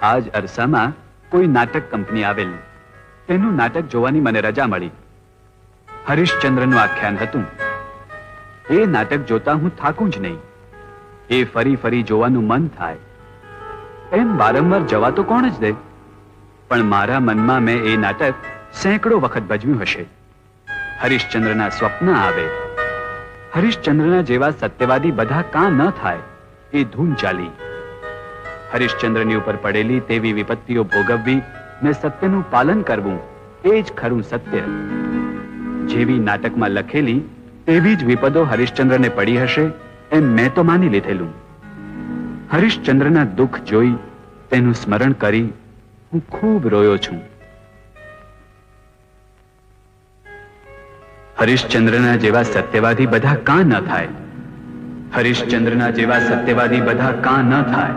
આજ અરસામાં કોઈ નાટક કંપની આવેલ, તેનું નાટક જોવાની મને રજા મળી. હરીશચંદ્રનું આખ્યાન હતું. એ નાટક જોતા હું થાકું જ નહીં. એ ફરી ફરી જોવાનું મન થાય. એમ વારંવાર જવા તો કોણ જ દે, પણ મારા મનમાં મેં એ નાટક સેંકડો વખત ભજવ્યું હશે. હરીશચંદ્રના સ્વપ્ન આવે. હરીશચંદ્રના જેવા સત્યવાદી બધા કાં ન થાય, એ ધૂમ ચાલી. હરીશચંદ્રની ઉપર પડેલી તેવી વિપત્તિઓ ભોગવવી ને સત્યનું પાલન કરવું, એ જ ખરું સત્ય. જેવી નાટકમાં લખેલી તેવી જ વિપદો હરીશચંદ્રને પડી હશે એમ મેં તો માની લીધેલું. હરીશચંદ્રના દુઃખ જોઈ તેનું સ્મરણ કરી હું ખૂબ રોયો છું. હરીશચંદ્રના જેવા સત્યવાદી બધા કાં ન થાય. હરીશચંદ્રના જેવા સત્યવાદી બધા કાં ન થાય.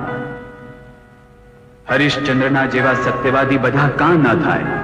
હરીશચંદ્રના જેવા સત્યવાદી બધા કાં ન થાય.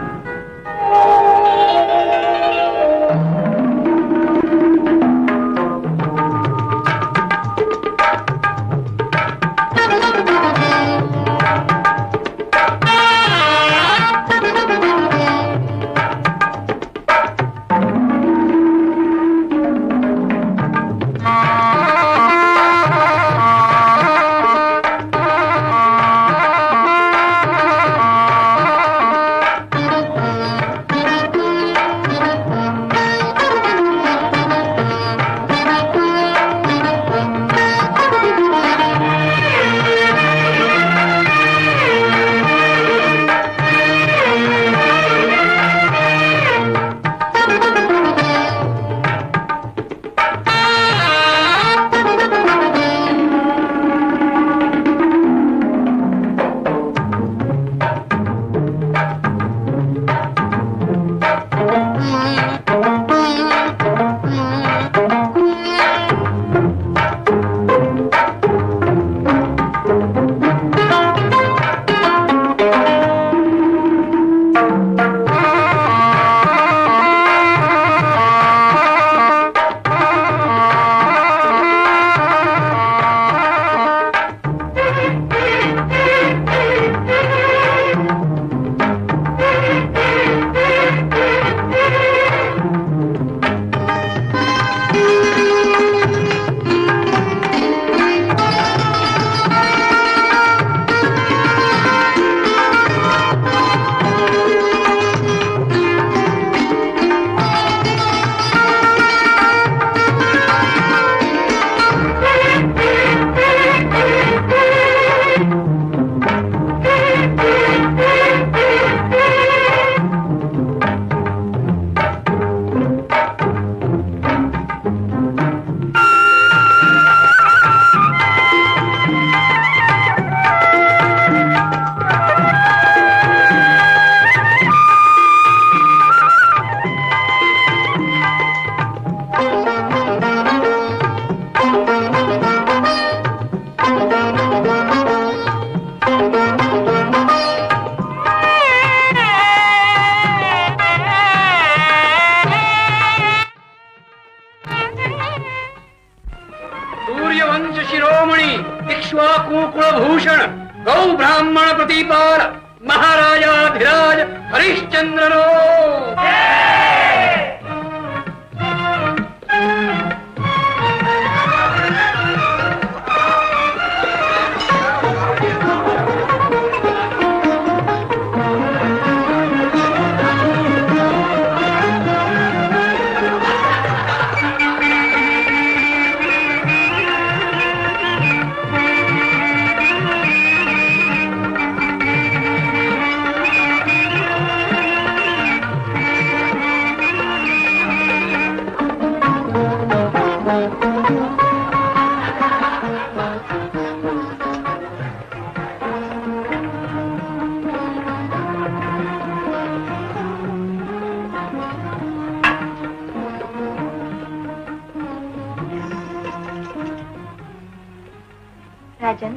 રાજન,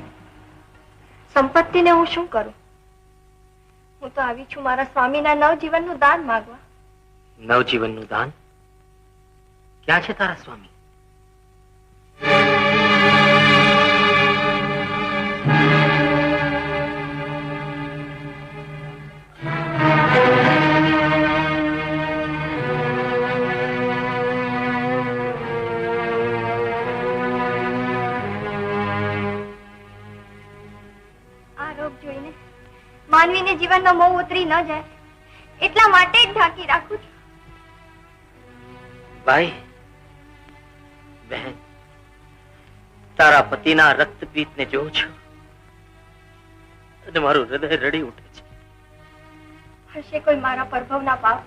સંપત્તિને હું શું કરું? હું તો આવી છું મારા સ્વામીના નવજીવનનું દાન માંગવા. નવજીવનનું દાન? ક્યાં છે તારા સ્વામી? સ્વામીને જીવનનો મોહ ઉતરી ન જાય એટલા માટે જ ઢાંકી રાખું છું. ભાઈ બહેન, તારા પતિના રક્તપીતને જોઉં છું અને મારું હૃદય રડી ઉઠે છે. હશે કોઈ મારા પરભવના પાપ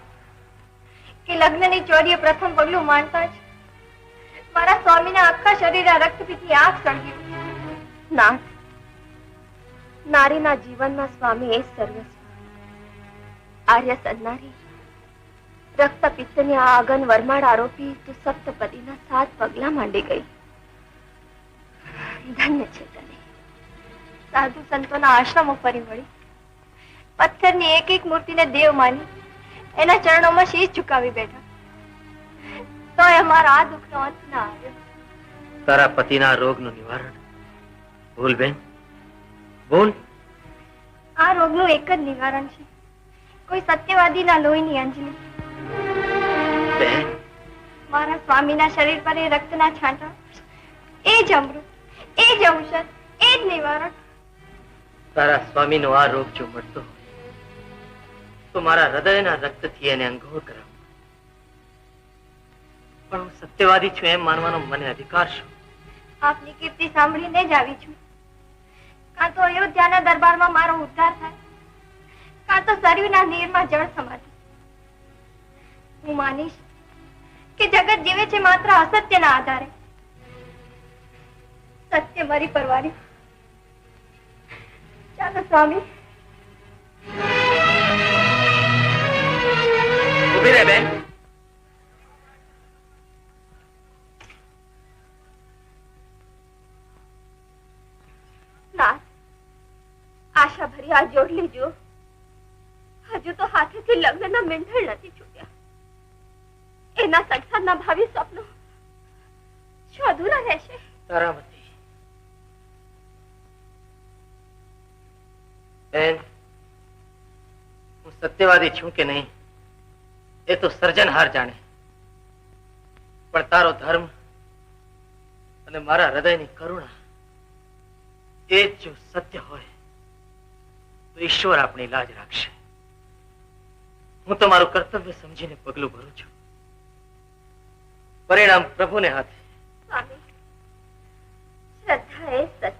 કે લગ્નની ચોરીએ પ્રથમ પગલું માનતા જ મારા સ્વામીના આખા શરીરે રક્તપીતની આગ સળગી ઉઠી. નાથ, નારીના જીવનમાં સ્વામી એ સર્વસ્વ. આર્ય સન્નારી રક્તપિત્તની આ આગન વરમાળ આરોપી તું સપ્તપદીના 7 પગલા માંડી ગઈ. ધન્ય છે તને. સાધુ સંતોના આશ્રમો ફરી વળી પથ્થરની એક એક મૂર્તિને દેવ માની એના ચરણોમાં શીશ ઝુકાવી બેઠા. તોય અમારા આ દુઃખનો અંત ના આવ્યો. તારા પતિના રોગનું નિવારણ બોલ બેન, બોલ. આ રોગનું એક જ નિવારણ છે, કોઈ સત્યવાદીના લોહીની અંજલિ. બેન, મારા સ્વામીના શરીર પર એ રક્તના છાંટા, એ જ અમૃત, એ જ ઔષધ, એ જ નિવારણ. તારા સ્વામીનો આ રોગ જો મળતો તો મારા હૃદયના રક્તથી એને અંગોળ કરાવ. પણ હું સત્યવાદી છું એમ માનવાનો મને અધિકાર શું? આપની કીર્તિ સાંભળીને જ આવી છું. કાં તો અયોધ્યાના દરબારમાં મારો ઉદ્ધાર થાય, કાં તો સરયુના નીરમાં જળ સમાધિ. હું માનીશ કે જગત જીવે છે માત્ર અસત્યના આધારે. સત્ય મારી પરવારી. ચાલો સ્વામી. ઉભી રહે બેન. નાથ, આશા ભરી આ જોડલી જો. હજુ તો હાથેથી લગ્નના મીંઢળ નથી છૂટ્યા. એના સંસારના ભાવિ સ્વપ્નો શું અધૂરા રહેશે? તારામતી બેન, હું સત્યવાદી છું કે નહીં એ તો સર્જનહાર જાણે, પણ તારો ધર્મ અને મારા હૃદયની કરુણા એ જ જો સત્ય હોય તો ઈશ્વર આપણી લાજ રાખશે. હું તો મારું કર્તવ્ય સમજીને પગલું ભરું છું. પરિણામ પ્રભુને હાથે. સ્વામી, શ્રદ્ધા એ સત્ય.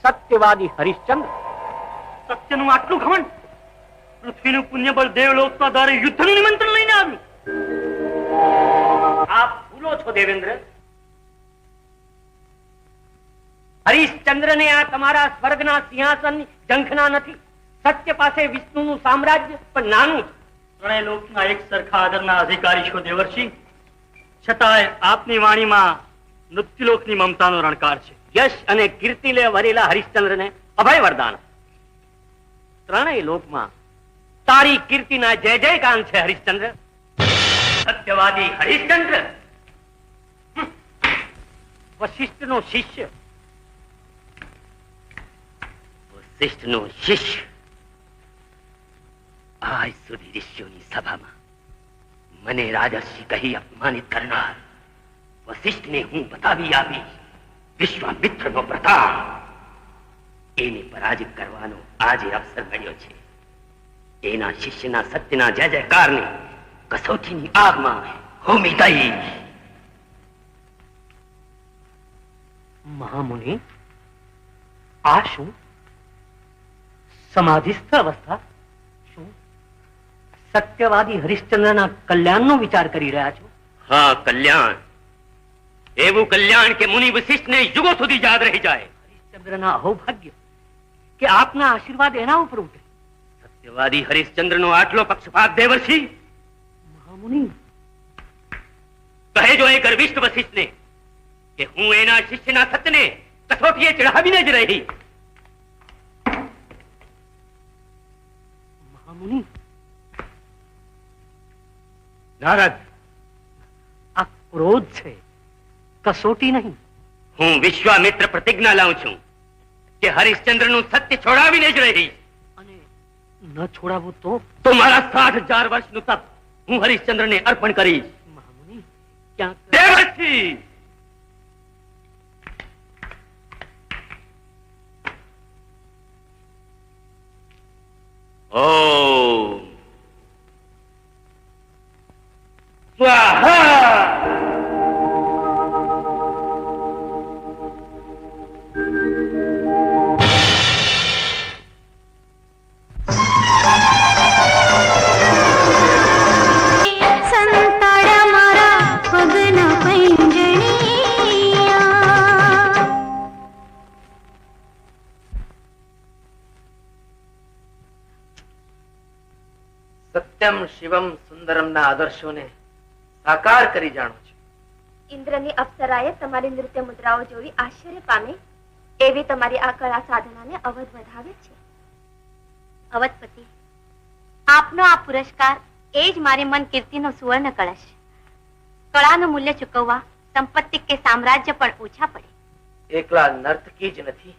સત્યવાદી હરિશ્ચંદ્ર. સત્યનું આટલું ઘમંડ! પૃથ્વીનું પુણ્યબળ દેવલોકના દ્વારે યુદ્ધનું નિમંત્રણ લઈને આવ્યું. આપ ભૂલો છો દેવેન્દ્ર. હરિશ્ચંદ્રને આ તમારા સ્વર્ગના સિંહાસન ઝંખના નથી. સત્ય પાસે વિષ્ણુનું સામ્રાજ્ય પણ નાનું છે. ત્રણેય લોકના એક સરખા આદરના અધિકારી છો દેવર્ષિ, છતાંય આપની વાણીમાં મૃત્યુલોકની મમતાનો રણકાર છે. યશ અને કીર્તિ લે વરેલા હરિશ્ચંદ્રને અભય વરદાન. ત્રણેય લોકમાં તારી કીર્તિના જય જયકાન છે હરિશ્ચંદ્ર. સત્યવાદી હરિશ્ચંદ્ર, વશિષ્ઠનો શિષ્ય. વશિષ્ઠનો શિષ્ય આજ સુધી ઋષિઓની સભામાં મને રાજર્ષિ કહી અપમાનિત કરનાર વશિષ્ઠને હું બતાવી આપી વિશ્વામિત્રનો પ્રતાપ. એને પરાજિત કરવાનો આજે અવસર મળ્યો છે. એના શિષ્યના સત્યના જય જયકારની કસોટીની આગમાં હોમી દઈ મહામુનિ, આ શું? સમાધિસ્થ અવસ્થા? શું સત્યવાદી હરિશ્ચંદ્રના કલ્યાણનો વિચાર કરી રહ્યા છો? હા, કલ્યાણ. એવું કલ્યાણ કે મુનિ વશિષ્ઠને યુગો સુધી યાદ રહી જાય. હરિશ્ચંદ્રના અહોભાગ્ય કે આપના આશીર્વાદ એના ઉપર ઉતરે. સત્યવાદી હરિશ્ચંદ્રનો આટલો પક્ષપાત દેવર્ષિ? મહામુનિ, કહેજો એ ગર્વિષ્ઠ વશિષ્ઠને કે હું એના શિષ્યના સત્યને કસોટીએ ચઢાવીને જ રહી. મહામુનિ, નારદ, આ ક્રોધ છે, કસોટી નહીં. હું વિશ્વામિત્ર પ્રતિજ્ઞા લાવું છું કે હરિશ્ચંદ્રનું સત્ય છોડાવીને જ રહી. અને ન છોડાવું તો મારા 60,000 વર્ષનું તપ હું હરિશ્ચંદ્રને અર્પણ કરીશ. મહામુનિ, ક્યાંક દેવર્ષિ! ઓમ સ્વાહા. સંતાડા મારા પગના પંજણિયા. સત્યમ શિવમ સુંદરમના આદર્શોને સાકાર કરી જાણો છો. ઇન્દ્રની અપ્સરાએ તમારી નૃત્ય મુદ્રાઓ જોઈ આશ્ચર્ય પામે એવી તમારી આ કળા સાધનાને અવધ વધાવે છે. અવધપતિ, આપનો આ પુરસ્કાર એ જ મારી મન કીર્તિનો સુવર્ણ કળશ. કળાનું મૂલ્ય ચૂકવવા સંપત્તિ કે સામ્રાજ્ય પણ ઓછા પડે. એકલા નર્તકી જ નથી,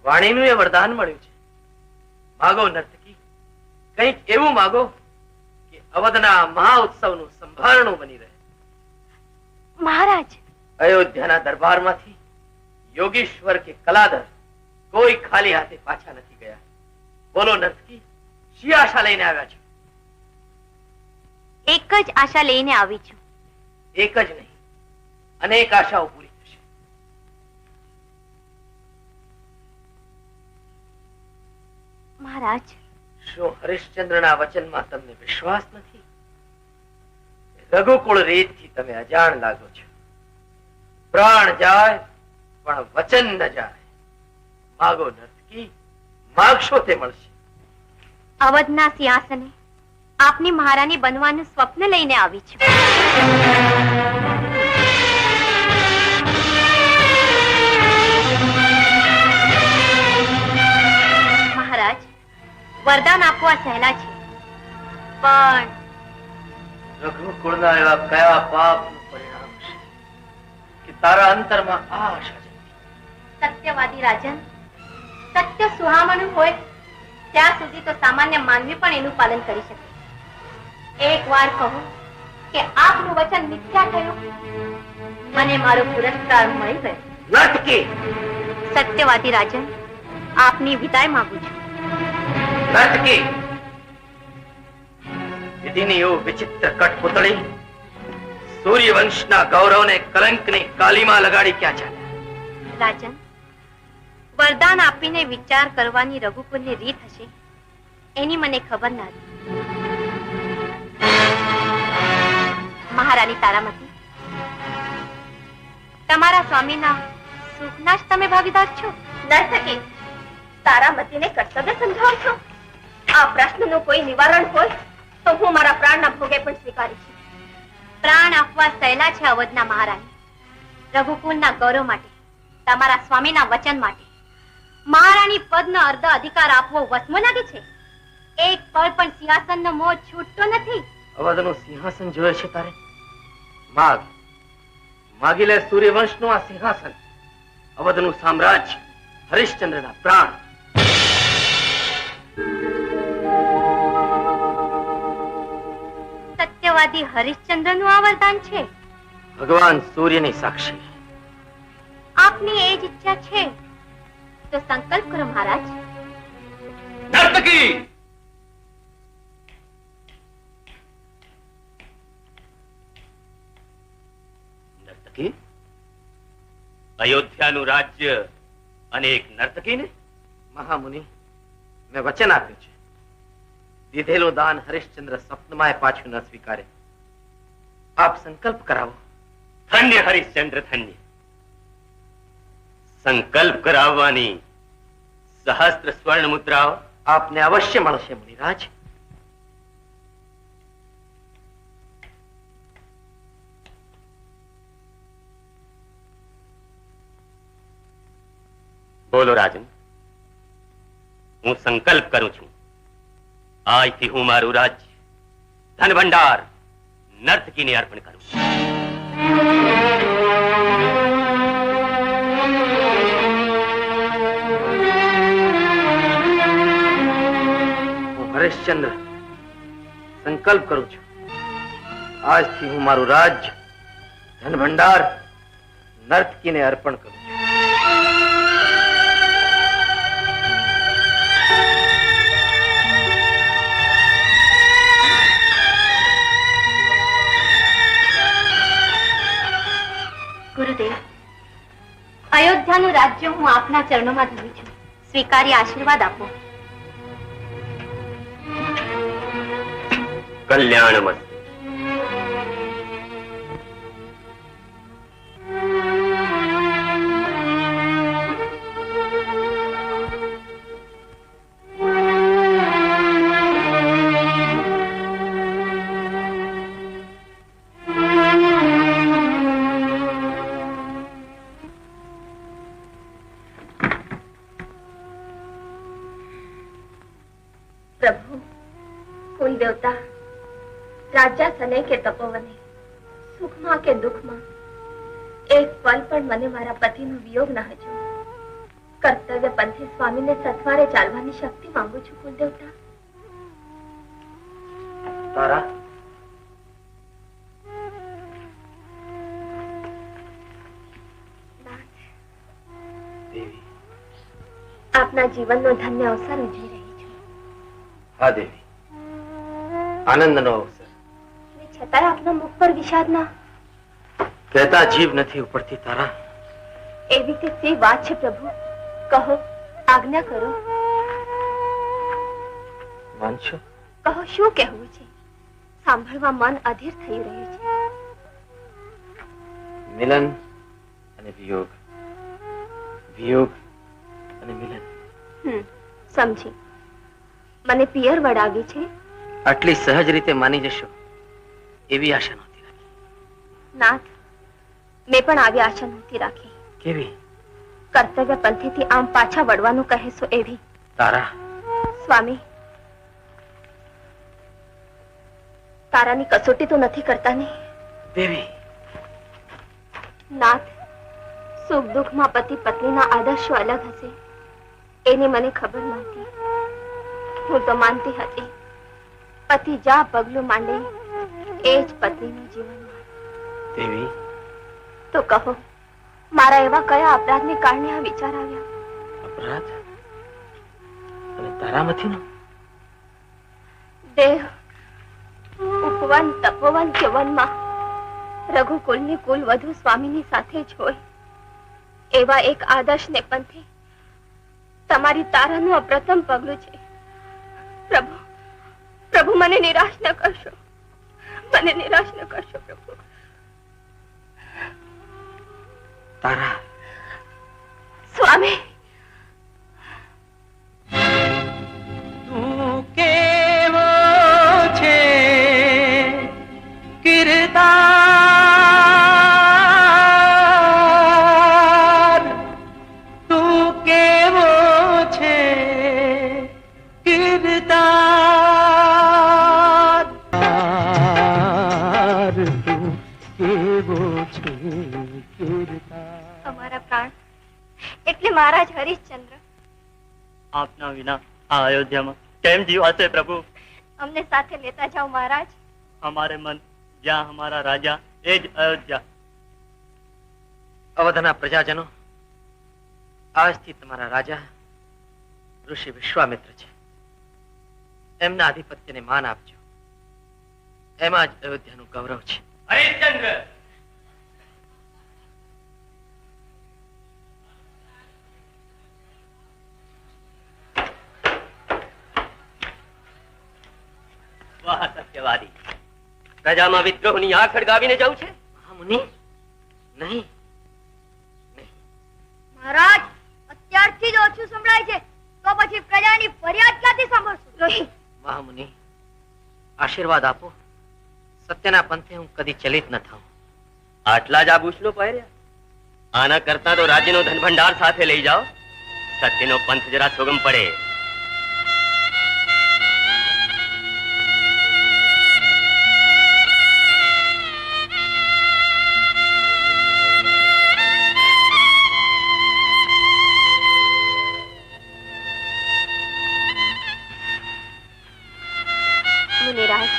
વાણીનું એ વરદાન મળ્યું છે. માગો નર્તકી, કંઈક એવું માગો કે અવધના મહા ઉત્સવનું સંભારણું બની રહે. મહારાજ, અયોધ્યાના દરબારમાંથી યોગીશ્વર કે કલાધર કોઈ ખાલી હાથે પાછા નથી ગયા. બોલો નર્તકી, શી આશા લઈને આવ્યા છો? એક જ આશા લઈને આવી છું. એક જ નહીં, અનેક આશાઓ પૂરી થશે. મહારાજ, શું હરિશ્ચંદ્રના વચનમાં તમને વિશ્વાસ નથી? રઘુકુળ રીતથી તમે અજાણ લાગો છો. પ્રાણ જાય પણ વચન ન જાય. માગો નર્તકી, માગશો તે મળશે. અવધના સિંહાસને આપની મહારાણી બનવાનું સ્વપ્ન લઈને આવી છું. મહારાજ, વરદાન આપવા સહેલા છે, પણ રઘુકુળના એવા કયા પાપનું પરિણામ છે કે તારા અંતરમાં આ આશા છે? સત્યવાદી રાજન, સત્ય સુહામણું હોય ત્યાં સુધી તો સામાન્ય માનવી પણ એનું પાલન કરી શકે. એક વાર કહું કે આપનું વચન મિથ્યા થયું, મને મારો પુરસ્કાર મળી ગયો. નર્તકી, સત્યવાદી રાજન, આપની વિદાય માંગુ છું. નર્તકી, વિધિની એવું વિચિત્ર કઠપુતળી સૂર્યવંશના ગૌરવને કલંકની કાલીમાં લગાડી ક્યાં ચાલ્યા? રાજન, વરદાન આપીને વિચાર કરવાની રઘુકુળની રીત હશે એની મને ખબર નથી. મહારાણી તારામતી, તમારા સ્વામીના સુખના જ તમે ભાગીદાર છો. નર્તકી, તારામતીને કર્તવ્ય સમજાવો છો? આ પ્રશ્નનું કોઈ નિવારણ હોય તો હું મારા પ્રાણના ભોગે પણ સ્વીકારીશ. પ્રાણ આપવા સહેલા છે અવધના મહારાણી. રઘુકુળના ગૌરવ માટે, તમારા સ્વામીના વચન માટે મહારાણી પદનો અર્ધ અધિકાર આપવો વસમો લાગે છે. એક પળ પણ સિંહાસનનો મોહ છૂટતો નથી. અવધનું સિંહાસન જોયે છે તારે? માગ, માગી લે સૂર્યવંશનું આ સિંહાસન, અવધનું સામ્રાજ્ય, હરિશ્ચંદ્રના પ્રાણ. સત્યવાદી હરિશ્ચંદ્રનું આ વરદાન છે. ભગવાન સૂર્યની સાક્ષી. આપની એ જ ઈચ્છા છે તો સંકલ્પ કરો મહારાજ. નર્તકી! નર્તકી, અયોધ્યાનું રાજ્ય અને એક નર્તકીને? મહામુનિ, મેં વચન આપ્યું છે, દીધેલું દાન હરિશ્ચંદ્ર સ્વપ્નમાં પાછું ન સ્વીકારે. આપ સંકલ્પ કરાવો. ધન્ય હરિશ્ચંદ્ર, ધન્ય. સંકલ્પ કરાવવાની સહસ્ત્ર સ્વર્ણ મુદ્રાઓ આપને અવશ્ય મળશે મુનિરાજ. બોલો રાજન. હું સંકલ્પ કરું છું, આજથી હું મારું રાજ્ય, ધન ભંડાર નર્તકીને અર્પણ કરું. હું હરિશ્ચંદ્ર સંકલ્પ કરું છું, આજથી હું મારું રાજ્ય, ધન ભંડાર નર્તકીને અર્પણ કરું છું. ગુરુદેવ, અયોધ્યાનું રાજ્ય હું આપના ચરણોમાં ધરું છું. સ્વીકારી આશીર્વાદ આપો. કલ્યાણમસ્તુ. પ્રભુ, કુલ દેવતા, રાજાસને કે તપોવને, સુખમાં કે દુઃખમાં એક પલ પણ મને મારા પતિનો વિયોગ ન હજો. કર્તવ્ય પંથે સ્વામીને સથવારે ચાલવાની શક્તિ માંગુ છું કુલ દેવતા. તારા, દેવી, આપના જીવનનો ધન્ય અવસર ઉજવી રહી છું. હા દેવી, આનંદનો અવસર. છતાં આપના મુખ પર વિષાદ ના. કહેતા જીભ નથી ઉપડતી તારા. એવી તે સી વાત છે પ્રભુ, કહો, આજ્ઞા કરો. માનશો? કહો, શું કહેવું છે? સાંભળવા મન અધીર થઈ રહ્યું છે. મિલન અને વિયોગ, વિયોગ અને મિલન. સમજી. મને પિયર વડાવી છે. આટલી સહજ રીતે માની જશો એવી આશા નહોતી રાખી. નાથ, મેં પણ આવી આશા નહોતી રાખી. કેવી? કર્તવ્ય પંથેથી આમ પાછા વળવાનું કહેશો એવી. તારા, સ્વામી, તારાની કસોટી તો નથી કરતા ને? દેવી, નાથ, સુખ દુઃખમાં પતિ પત્નીના આદર્શો અલગ હશે એની મને ખબર નહોતી. હું તો માનતી હતી પતિ જા પગલું માંડે એ જ પત્નીનું જીવન. દેવી, તો કહો, મારા એવા કયા અપરાધને કારણે આ વિચાર આવ્યા? અપરાધ અને તારામતીનો? દેહ ઉપવન તપોવન કે વનમાં રઘુકુલની કુલ વધુ સ્વામીની સાથે જ હોય એવા એક આદર્શને પંથે તમારી તારાનું આ પ્રથમ પગલું છે. પ્રભુ, પ્રભુ, મને નિરાશ ન કરશો, મને નિરાશ ન કરશો પ્રભુ. તારા, સ્વામી, તું કેવો છે કિરદાર, તું કેવો છે કિરદાર, તું કેવો છે કિરદાર. અમારા પ્રાણ એટલે મહારાજ હરિશ્ચંદ્ર, આપના વિના આ અયોધ્યામાં કેમ જીવાશે પ્રભુ? અમને સાથે લેતા જાઓ મહારાજ. हमारे मन જ્યાં हमारा राजा એ જ અયોધ્યા. અવધના પ્રજાજનો, આજથી તમારા રાજા ઋષિ વિશ્વામિત્ર છે. એમના આધિપત્યને માન આપજો. એમાં જ અયોધ્યાનું ગૌરવ છે. હરિશ્ચંદ્ર, વાહ સત્યવાદી, પ્રજામાં વિદ્રોહની આંખ અડગાવીને જવું છે? મહામુનિ, નહીં. મહારાજ, અત્યારથી જ ઓછું સંભળાય છે તો પછી પ્રજાની ફરિયાદ ક્યાંથી સાંભળશું? રોહિત, મહામુનિ, આશીર્વાદ આપો. સત્યના પંથે હું કદી ચલિત ન થાઉં. આટલા જ આભૂષણો પહેર્યા? આના કરતા તો રાજ્યનો ધન ભંડાર સાથે લઈ જાઓ. સત્યનો પંથ જરા સોગમ પડે. મુનિરાજ,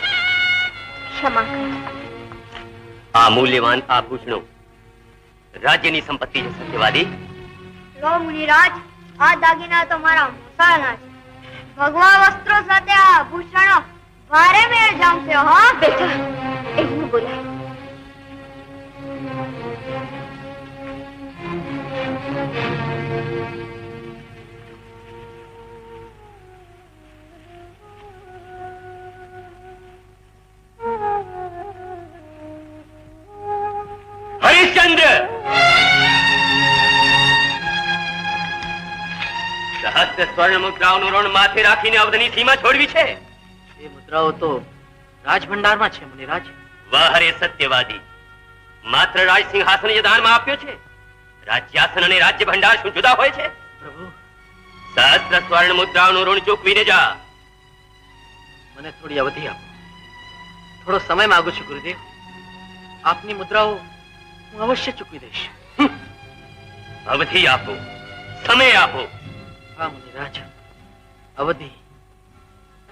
ક્ષમા કરો. આ મૂલ્યવાન આભૂષણો રાજ્યની સંપત્તિ છે સત્યવાદી. લો મુનિરાજ, આ દાગીના તો મારા મોસાળના છે. ભગવા વસ્ત્રો સાથે આ આભૂષણો ભારે મેળ જામશે. હા બેટા, એવું બોલાય. હરિશ્ચંદ્ર, સહસ્ત્ર સ્વર્ણ મુદ્રાઓનું ઋણ માથે રાખીને અવધની સીમા છોડવી છે. એ મુદ્રાઓ તો રાજભંડારમાં છે મુનિરાજ. વાહ રે સત્યવાદી, માત્ર રાજ સિંહાસન જ દાનમાં આપ્યો છે. રાજ્યાસન અને રાજ્ય ભંડાર શું જુદા હોય છે? પ્રભુ, સહસ્ત્ર સ્વર્ણ મુદ્રાઓનું ઋણ ચૂકવીને જા. મને થોડી અવધિ આપો. થોડો સમય માંગુ છું ગુરુદેવ. આપની મુદ્રાઓ હું અવશ્ય ચૂકવી દઈશ. અવધિ આપો, સમય આપો. હા મુનિરાજ, અવધિ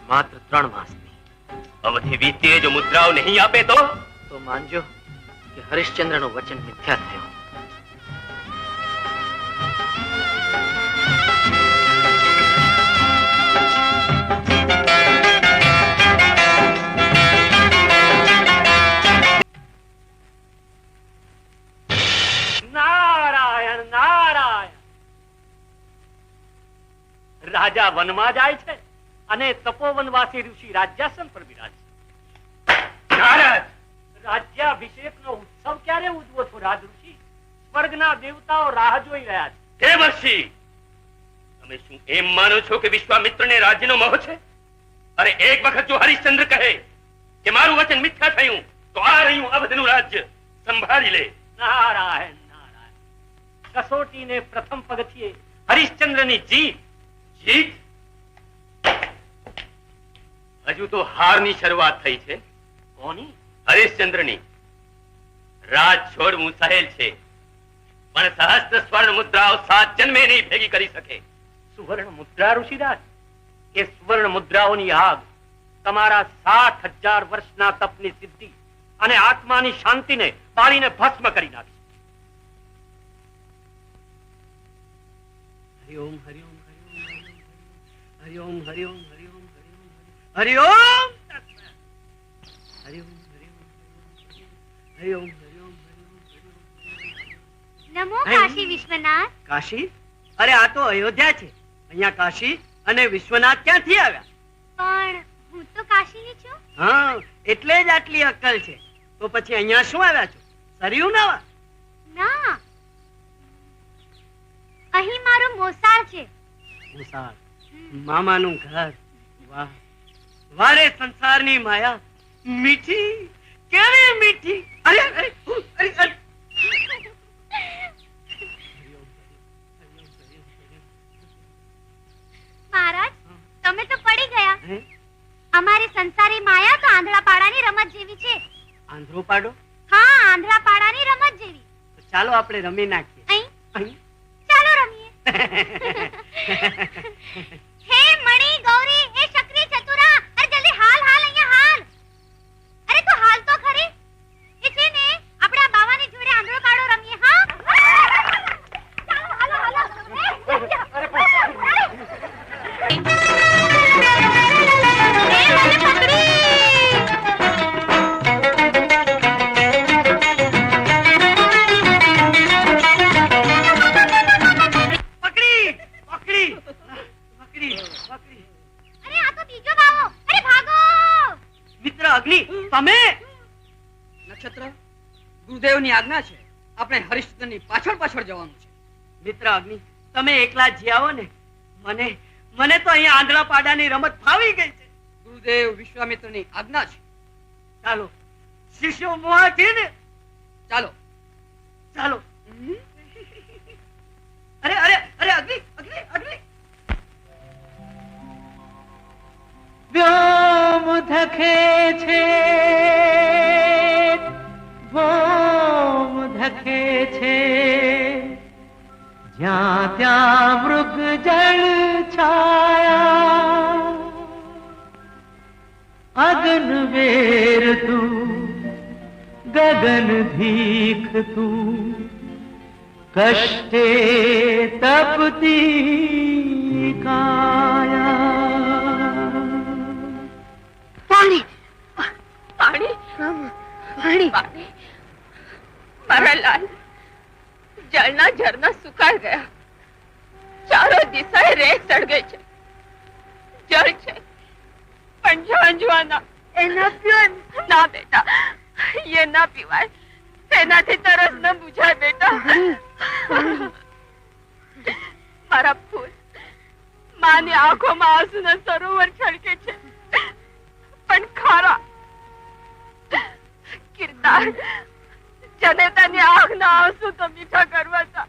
માત્ર 3 માસની. અવધિ વીતે જો મુદ્રાઓ નહીં આપે તો માનજો કે હરિશ્ચંદ્રનું વચન મિથ્યા થયું. નારાયણ નારાયણ. રાજા વનમાં જાય છે અને તપોવનવાસી ઋષિ રાજ્યાસન પર બિરાજે. નારદ, રાજ્યાભિષેકનો ઉત્સવ ક્યારે ઉજવો છો રાજ ઋષિ? સ્વર્ગના દેવતાઓ રાહ જોઈ રહ્યા છે. દેવર્ષિ, તમે શું એમ માનો છો કે વિશ્વામિત્રને રાજ્યનો મોહ છે? અરે એક વખત જો હરિશ્ચંદ્ર કહે કે મારું વચન મિથ્યા થયું તો આ રહ્યું અવધનું રાજ્ય, સંભાળી લે. નારાયણ નારાયણ. કસોટીને પ્રથમ પગથિયે હરિશ્ચંદ્રની જીત. જીત? હજુ તો હારની શરૂઆત થઈ છે. કોની? હરિશ્ચંદ્રની. રાજ છોડવું સહેલ છે, પણ સહસ્ત્ર સ્વર્ણ મુદ્રાઓ 7 જન્મે નહીં ભેગી કરી શકે. સુવર્ણ મુદ્રા ઋષિરાજ, એ સુવર્ણ મુદ્રાઓની આગ તમારા 60,000 વર્ષના તપની સિદ્ધિ અને આત્માની શાંતિને બાળીને ભસ્મ કરી નાખી. હરિઓમ હરિઓમ હરિઓમ હરિઓમ હરિઓમ હરિઓમ હરિઓમ હરિઓમ હરિઓમ હરિઓમ. નમો કાશી વિશ્વનાથ. કાશી? અરે આ તો અયોધ્યા છે. અહીંયા કાશી અને વિશ્વનાથ ક્યાંથી આવ્યા? પણ હું તો કાશીની છું. હા, એટલે જ આટલી અક્કલ છે. તો પછી અહીંયા શું આવ્યા છો? સરયુ નવા? ના, અહીં મારું મોસાળ છે. મોસાળ, મામાનું ઘર. વાહ, વારે સંસારની માયા મીઠી, કેવી મીઠી. અરે અરે અરે અરે. મહારાજ, તમે તો પડી ગયા. અમારી સંસારી માયા તો આંધળા પાડાની રમત જેવી છે. આંધળો પાડો? હા, આંધળા પાડાની રમત જેવી. તો ચાલો આપણે રમી નાખીએ. અહીં ચાલો રમીએ. હે મણી ગૌરી, હે શકરી ચતુરા, અરે જલ્દી હાલ હાલ, અહીંયા હાલ. અરે તું હાલ તો ખરી. એ છે ને, આપણે આ બાવાની જોડે આંધળો પાડો રમીએ. હા, ચાલો હાલો હાલો. મહાદેવની આજ્ઞા છે, આપણે હરિશ્ચંદ્રની પાછળ પાછળ જવાનું છે. મિત્ર અગ્નિ, તમે એકલા જ આવો ને, મને તો અહીંયા આંધળા પાડાની રમત ફાવી ગઈ છે. ગુરુદેવ વિશ્વામિત્રની આજ્ઞા છે. ચાલો, શિષ્યો મોહા છે ને, ચાલો ચાલો. અરે અરે અરે અગ્નિ અગ્નિ અગ્નિ! વ્યોમ ધકે છે, ભોમ ધકે છે, જ્યાં ત્યાં મૃગ જળ છાયા, અગન વેર તું, ગગન ધીખ તું, કષ્ટે તપતી કાયા. પાણી પાણી પાણી પાણી! મારા લાલ, જળના ઝરણા સુકાઈ ગયા, ચારો દિશાએ રેત સળગે છે. જળ છે પણ ઝાંઝવાના. એના પીવાય ના બેટા, એ ના પીવાય. તેનાથી તરસ ન બુઝાય બેટા. મારા ફૂલ, માની આંખોમાં આંસુના સરોવર છલકે છે, પણ ખારા. કિરદાર, જનેતાની આંખના આંસુ તો મીઠા કરવા હતા.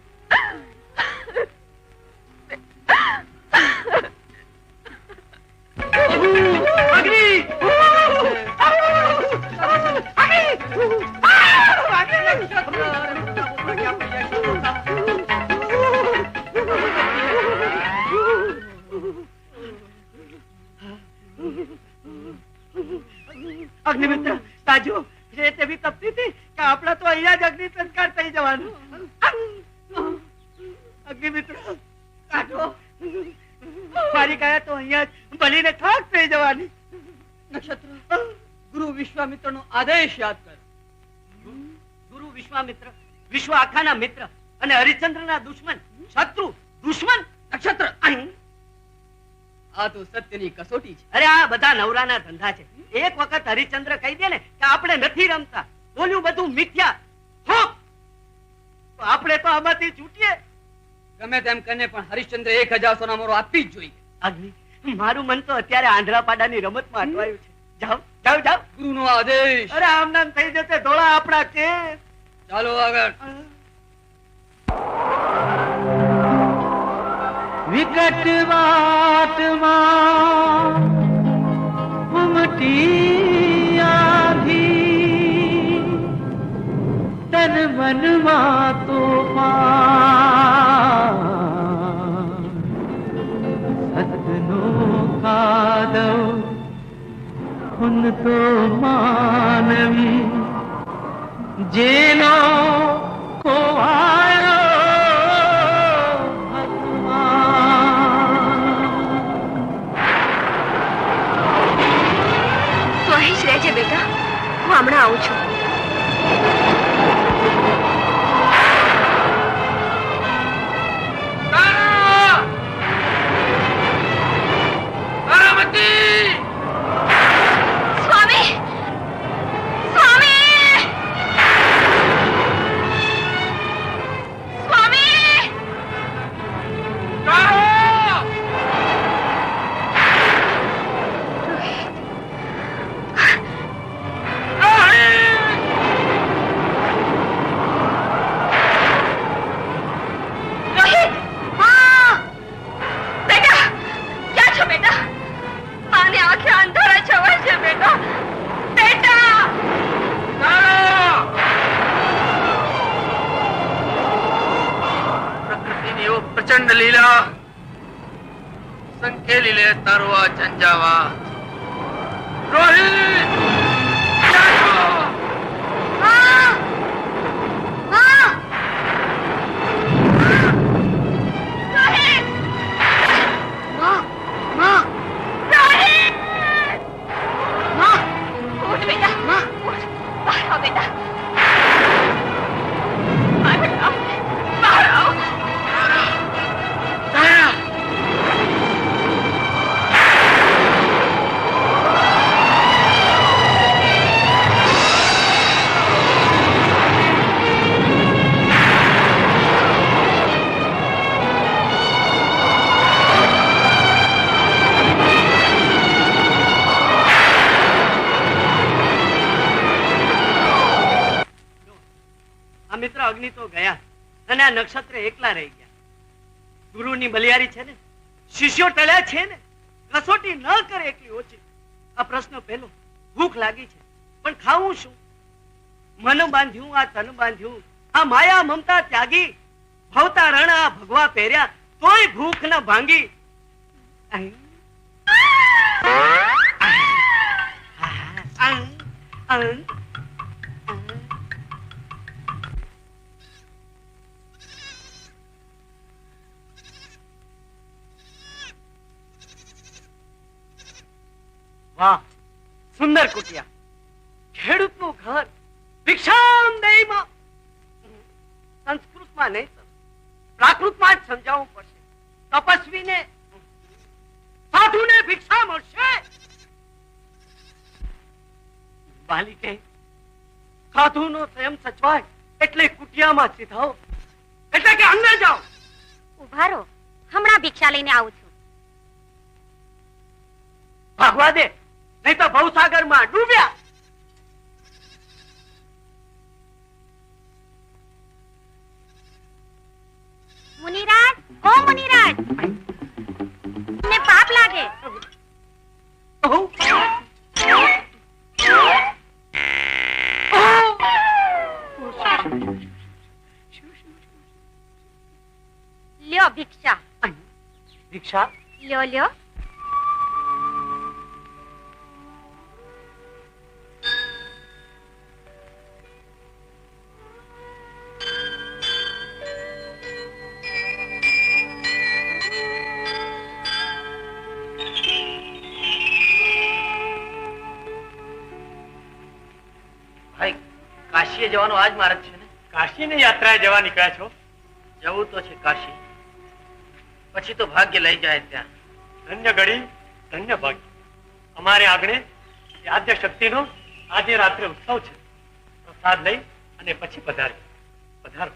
અગ્નિમિત્ર, તાજો રેત એવી તપતી હતી કે આપણા તો અહીંયા જ અગ્નિ સંસ્કાર થઈ જવાનું. અગ્નિમિત્ર, કાઢો. મારી કાયા તો અહીંયા જ બલીને ખાક થઈ જવાની. નક્ષત્ર, ગુરુ વિશ્વામિત્રનો આદેશ યાદ કર. ગુરુ વિશ્વામિત્ર વિશ્વ આખાના મિત્ર અને હરિશ્ચંદ્રના દુશ્મન, શત્રુ, દુશ્મન. નક્ષત્ર, અહીં આ તો સત્યની કસોટી છે. અરે આ બધા નવરાના ધંધા છે. એક વખત હરિશ્ચંદ્ર કહી દે ને કે આપણે નથી રમતા, બોલ્યું બધું મિથ્યા, તો આપણે તો આમાંથી છૂટીએ. ગમે તેમ કરીને પણ હરિશ્ચંદ્ર 1000 સોના મોરો આપવી જ જોઈએ. અગ્નિ, મારું મન તો અત્યારે આંધળા પાડાની રમતમાં અટવાયું છે. જાઓ જાઓ જાઓ. ગુરુનો આદેશ. અરે આમ નામ થઈ જશે ધોળા આપણા કેસ. ચાલો આગળ. વિકટ વાટમાં ઉમટી આધી, તન મનમાં તોફાન, સતનો કાદવ ખૂન તો માનવી, જેનો ખોવાયો બેટા, હું હમણાં આવું છું. સ્વામી, સ્વામી, સ્વામી! પ્રચંડ લીલા સંકેલી લે તારો આ ઝંઝાવા. રોહિત, અગ્નિ તો ગયા અને આ નક્ષત્ર એકલા રહી ગયા. ગુરુની બલિયારી છે ને, શિષ્યો ટળ્યા છે ને, કસોટી ન કરે એટલી ઓછી. આ પ્રશ્ન પહેલો, ભૂખ લાગી છે પણ ખાવું શું? મન બાંધ્યું આ તન બાંધ્યું, આ માયા મમતા ત્યાગી, ભવતા રણ આ ભગવા પહેર્યા, તોય ભૂખ ન ભાંગી. વાહ, સુંદર કુટિયા, ખેડૂતનું ઘર, ભિક્ષામ દેહીમાં. સંસ્કૃતમાં નહીં સર, પ્રાકૃતમાં જ સમજાવવું પડશે. તપસ્વીને સાધુને ભિક્ષા મળશે. વાલી કહે સાધુનો સંયમ સચવાય એટલે કુટિયામાં સીધાઓ, એટલે કે અંદર જાઓ. ઉભા રહો, હમણાં ભિક્ષા લઈને આવું છું. ભાગવા દે, નહીં તો ભવસાગરમાં ડૂબ્યા. મુનિરાજ, ઓ મુનિરાજ, તમને પાપ લાગે. લ્યો ભિક્ષા. ભિક્ષા લ્યો લ્યો. ભાઈ, કાશીએ જવાનો આજ માર્ગ છે ને? કાશીની યાત્રાએ જવા નીકળ્યા છો? જવું તો છે કાશી, પછી તો ભાગ્ય લઈ જાય ત્યાં. ધન્ય ઘડી, ધન્ય ભાગ્ય. અમારે આંગણે આદ્ય શક્તિનો આજે રાત્રે ઉત્સવ છે. પ્રસાદ લઈ અને પછી પધારી. પધારો.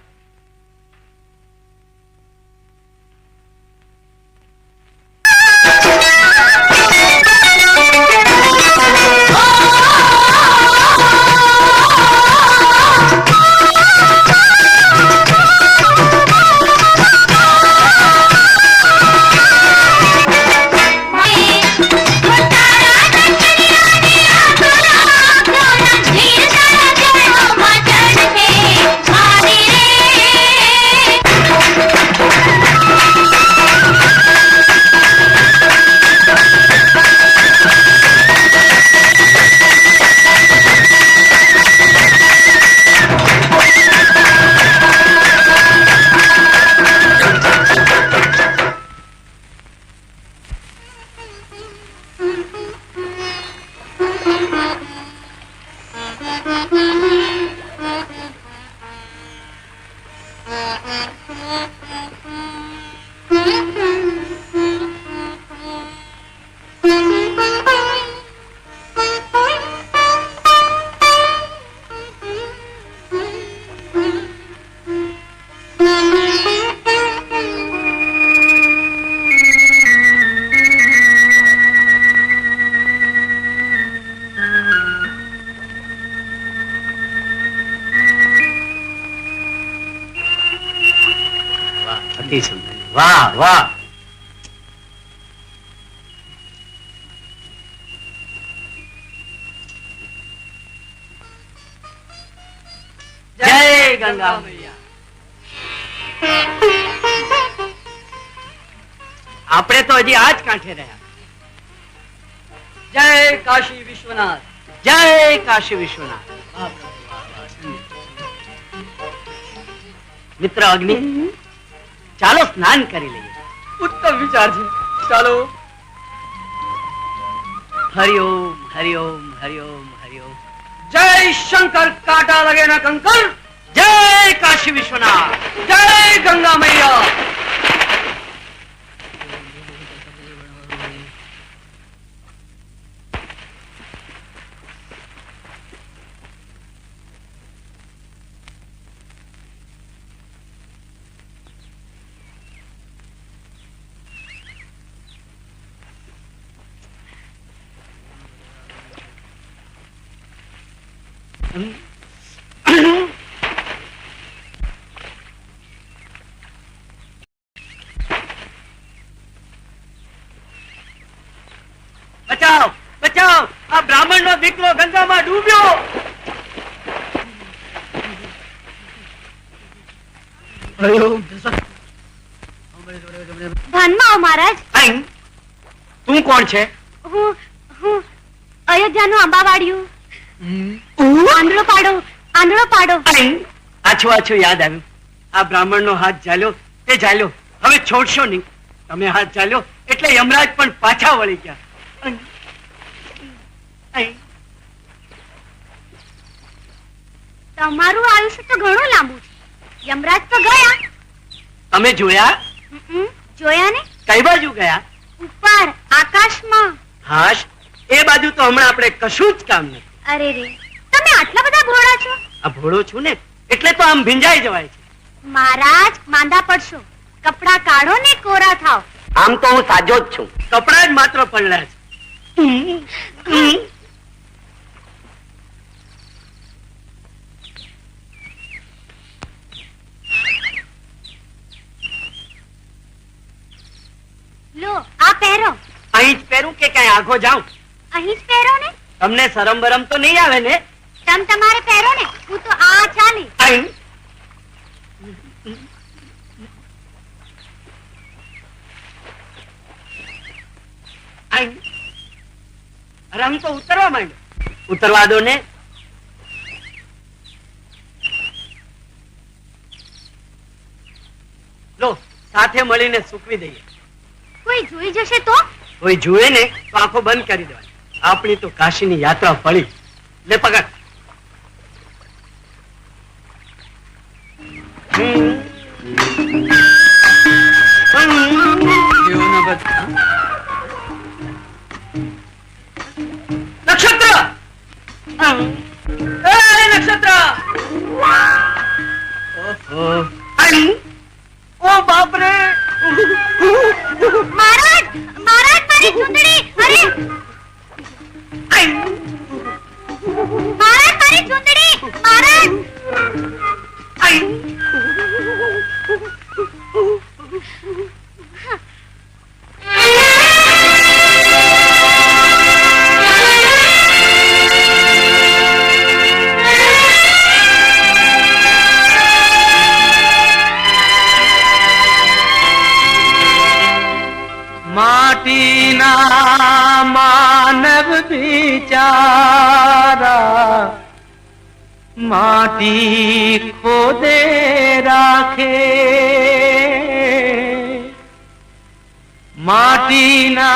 વાહ વાહ. જય ગંગા મૈયા. આપણે તો હજી આજ કાંઠે રહ્યા. જય કાશી વિશ્વનાથ, જય કાશી વિશ્વનાથ. મિત્ર અગ્નિ, ચાલો સ્નાન કરી લઈએ. ઉત્તમ વિચાર છે, ચાલો. હરિઓમ હરિઓમ હરિઓમ હરિઓમ. જય શંકર કાંટા લગે ના કંકર. જય કાશી વિશ્વનાથ, જય ગંગા મૈયા. બચાવ બચાવ, આ બ્રાહ્મણ નો દીકરો ગંગામાં ડૂબ્યો. ધનમાં આવો મહારાજ. તું કોણ છે? હું અયોધ્યાનું આંબાવાડિયું. આંધળો પાડો, આંધળો પાડો. આછું આછું યાદ આવ્યું. આ બ્રાહ્મણ નો હાથ ઝાલ્યો તે ઝાલ્યો, હવે છોડશો નહીં. તમે હાથ ઝાલ્યો એટલે યમરાજ પણ પાછા વળી ગયા. તમારું આયુષ્ય તો ઘણું લાંબુ છે. યમરાજ તો ગયા. તમે જોયા? જોયા ને? કઈ બાજુ ગયા? ઉપર આકાશમાં. હાશ, એ બાજુ તો હમણાં આપણે કશું જ કામ નથી. અરે રે, તમે આટલા બધા ભોળા છો. આ ભોળો છું ને એટલે તો આમ ભીંજાઈ જવાય છે. મહારાજ માંદા પડશો, કપડા કાઢો ને કોરા થાવ. આમ તો હું સાજો જ છું, કપડા જ માત્ર પડ્યા છે. લો આ પહેરો. અહીં જ પહેરું કે કઈ આઘો જાઉં? અહીં જ પહેરો ને. તમને શરમ બરમ તો નહીં આવે ને? તમારે પહેરો ને, હું તો આ ચાલી. અહીં રંગ તો ઉતરવા માંડ્યો. ઉતરવા દો ને. લો સાથે મળીને સૂકવી દઈએ. કોઈ જોઈ જશે તો? કોઈ જુએ ને તો આંખો બંધ કરી દેવાય. આપણી તો કાશીની યાત્રા ફળી. લે પકડ. નક્ષત્ર, નક્ષત્ર. ઓ બાપરે! મહારાજ, મહારાજ મારી ચૂંદડી. અરે મહારાજ મારી ચૂંદડી. મહારાજ माटीना मानव बिचारा माटी खोदे राखे माटीना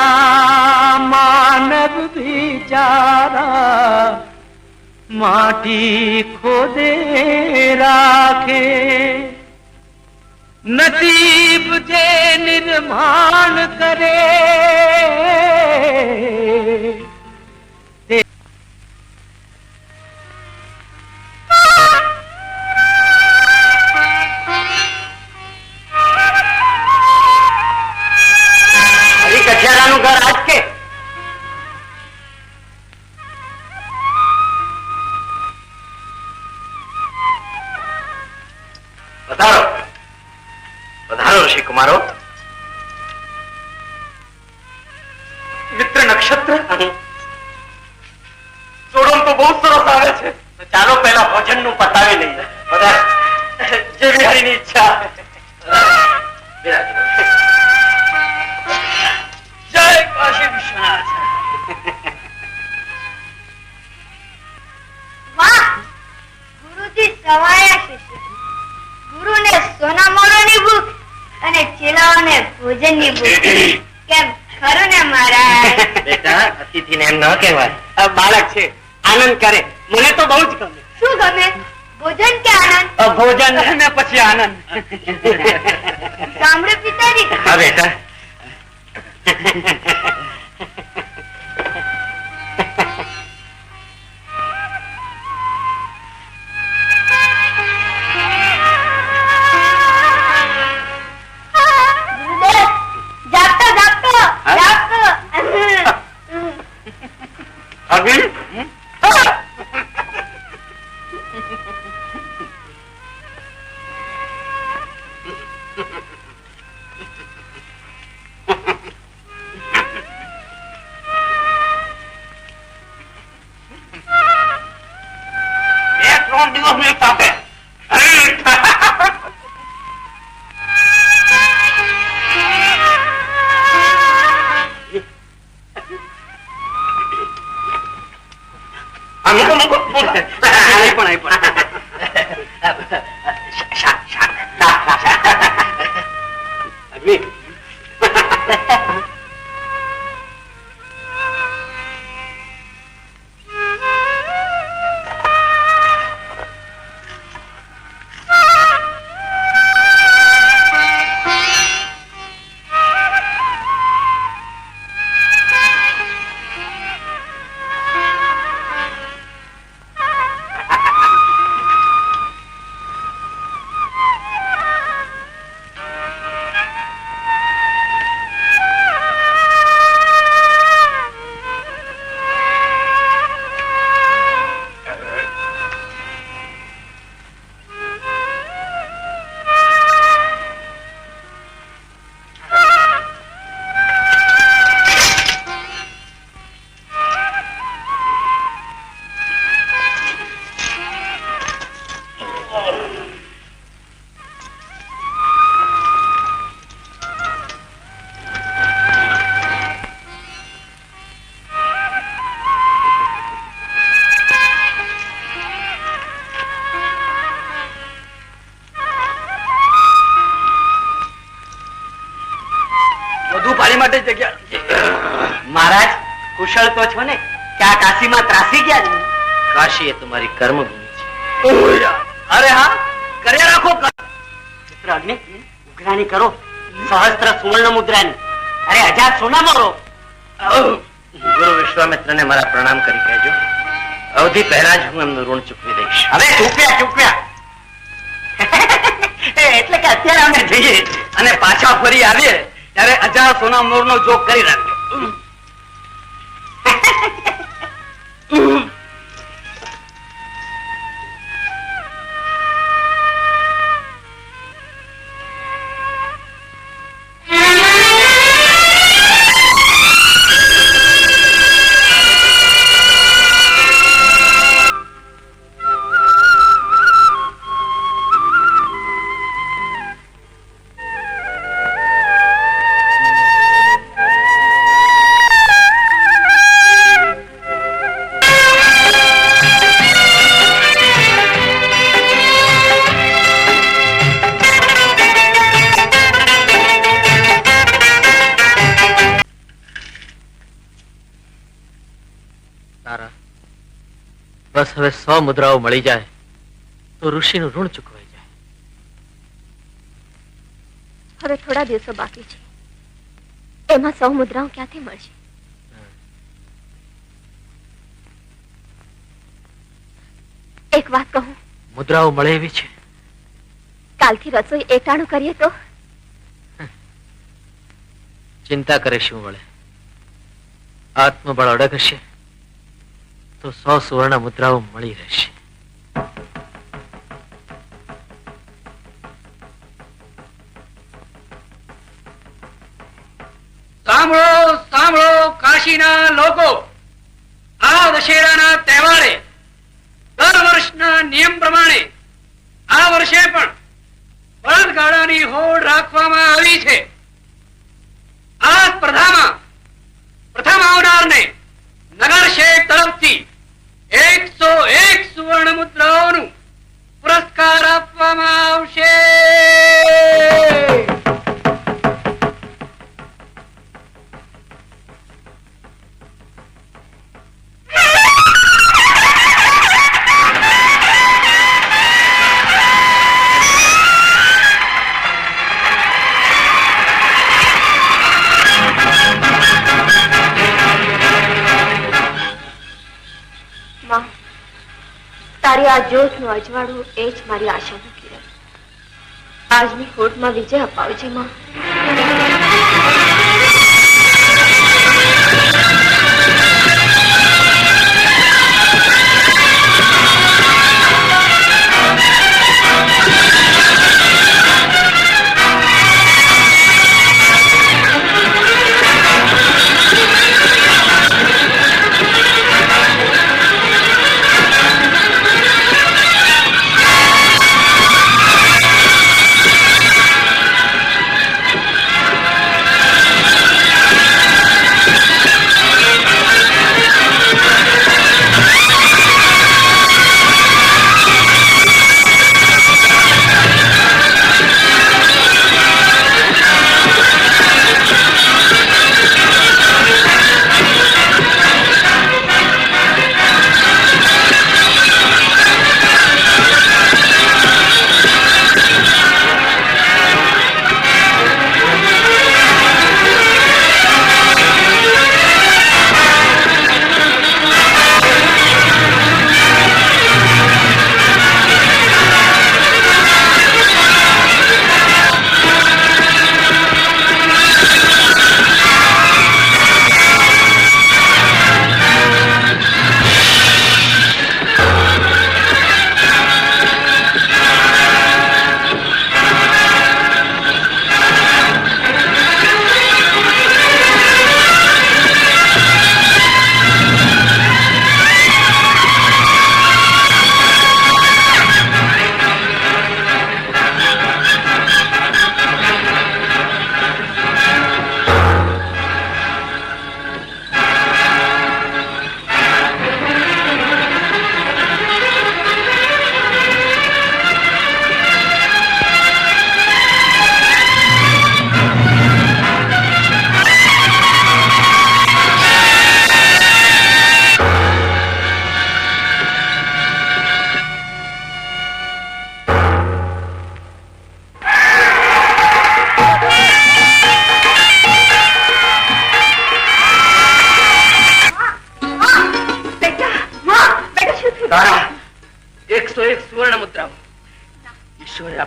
मानव बिचारा माटी खोदे राखे नसीब जे निर्माण करे હરી કઠિયારાનું ઘર આજ કે? પધારો પધારો ઋષિ કુમારો. મિત્ર નક્ષત્ર, જોડમ તો બહુ સરસ આવે છે. ચાલો પહેલા ભોજન નું પતાવી લઈએ. જેવી હરીની ઈચ્છા. જય કાશી વિશ્વનાથ. વાહ, ગુરુજી સવાયા શિષ્ય. ગુરુને સોના મોરાની ભૂખ અને ચેલાઓને ભોજનની ભૂખ. કેમ ખરું ને મહારાજ? બેટા, અતિથિને એમ ન કહેવાય. બાળક છે, આનંદ કરે. મને તો બહુ જ ગમે. શું ગમે? ભોજન કે આનંદ? ભોજન ને પછી આનંદ. સાંભળો પિતાજી. હા બેટા. જાગતો જાગતો જાગતો. અર્જુન, અનંત આપે, અનંત. મૂકો મૂકો મૂકો. અહીં પણ અગ્નિ. મહારાજ કુશળ તો છો ને કે આ કાશીમાં ત્રાસી ગયા છે? કાશી એ તમારી કર્મભૂમિ છે. અરે હા, કર્યા રાખો. પુત્ર અગ્નિ, ઉઘરાણી કરો સહસ્ત્ર સુવર્ણ મુદ્રાની. અરે 1000 સોના મોરો. ગુરુ વિશ્વામિત્રને મારા પ્રણામ કરી કહેજો. અવધિ પહેલા જ હું એમનું ઋણ ચૂકવી દઈશ. હવે ચૂક્યા એટલે કે અત્યારે અમે જઈએ અને પાછા ફરી આવીએ ત્યારે 1000 સોના મોર નો જોગ કરી રાખજો. બસ હવે 100 મુદ્રાઓ મળી જાય તો ઋષિનું ઋણ ચૂકવાઈ જાય. હવે થોડા દિવસો બાકી છે, એમાં 100 મુદ્રાઓ ક્યાંથી મળશે? એક વાત કહું, મુદ્રાઓ મળે એવી છે. કાલથી રસોઈ એકટાણું કરીએ તો? ચિંતા કરે શું વળે? આત્મબળ અડગ હશે તો 100 સુવર્ણ મુદ્રાઓ મળી રહેશે. સાંભળો સાંભળો કાશીના લોકો, આ દશેરાના તહેવારે દર વર્ષના નિયમ પ્રમાણે આ વર્ષે પણ બળદગાડાની હોડ રાખવામાં આવી છે. આ સ્પર્ધામાં પ્રથમ આવનારને નગર શેઠ તરફથી 101 સુવર્ણ મુદ્રાઓનું પુરસ્કાર આપવામાં આવશે. તારી આ જોશનું અજવાળું એ જ મારી આશાનું કિરણ. આજની હોડમાં વિજય અપાવજે માં.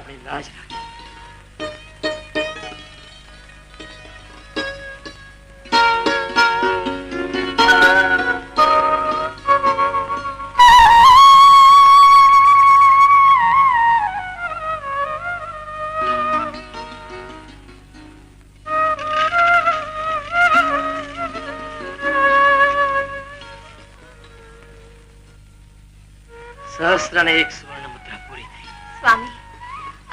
આપણી લાજ રાખી. સહસ્ર ને 1 સુવર્ણ મુદ્રા પૂરી થઈ. સ્વામી,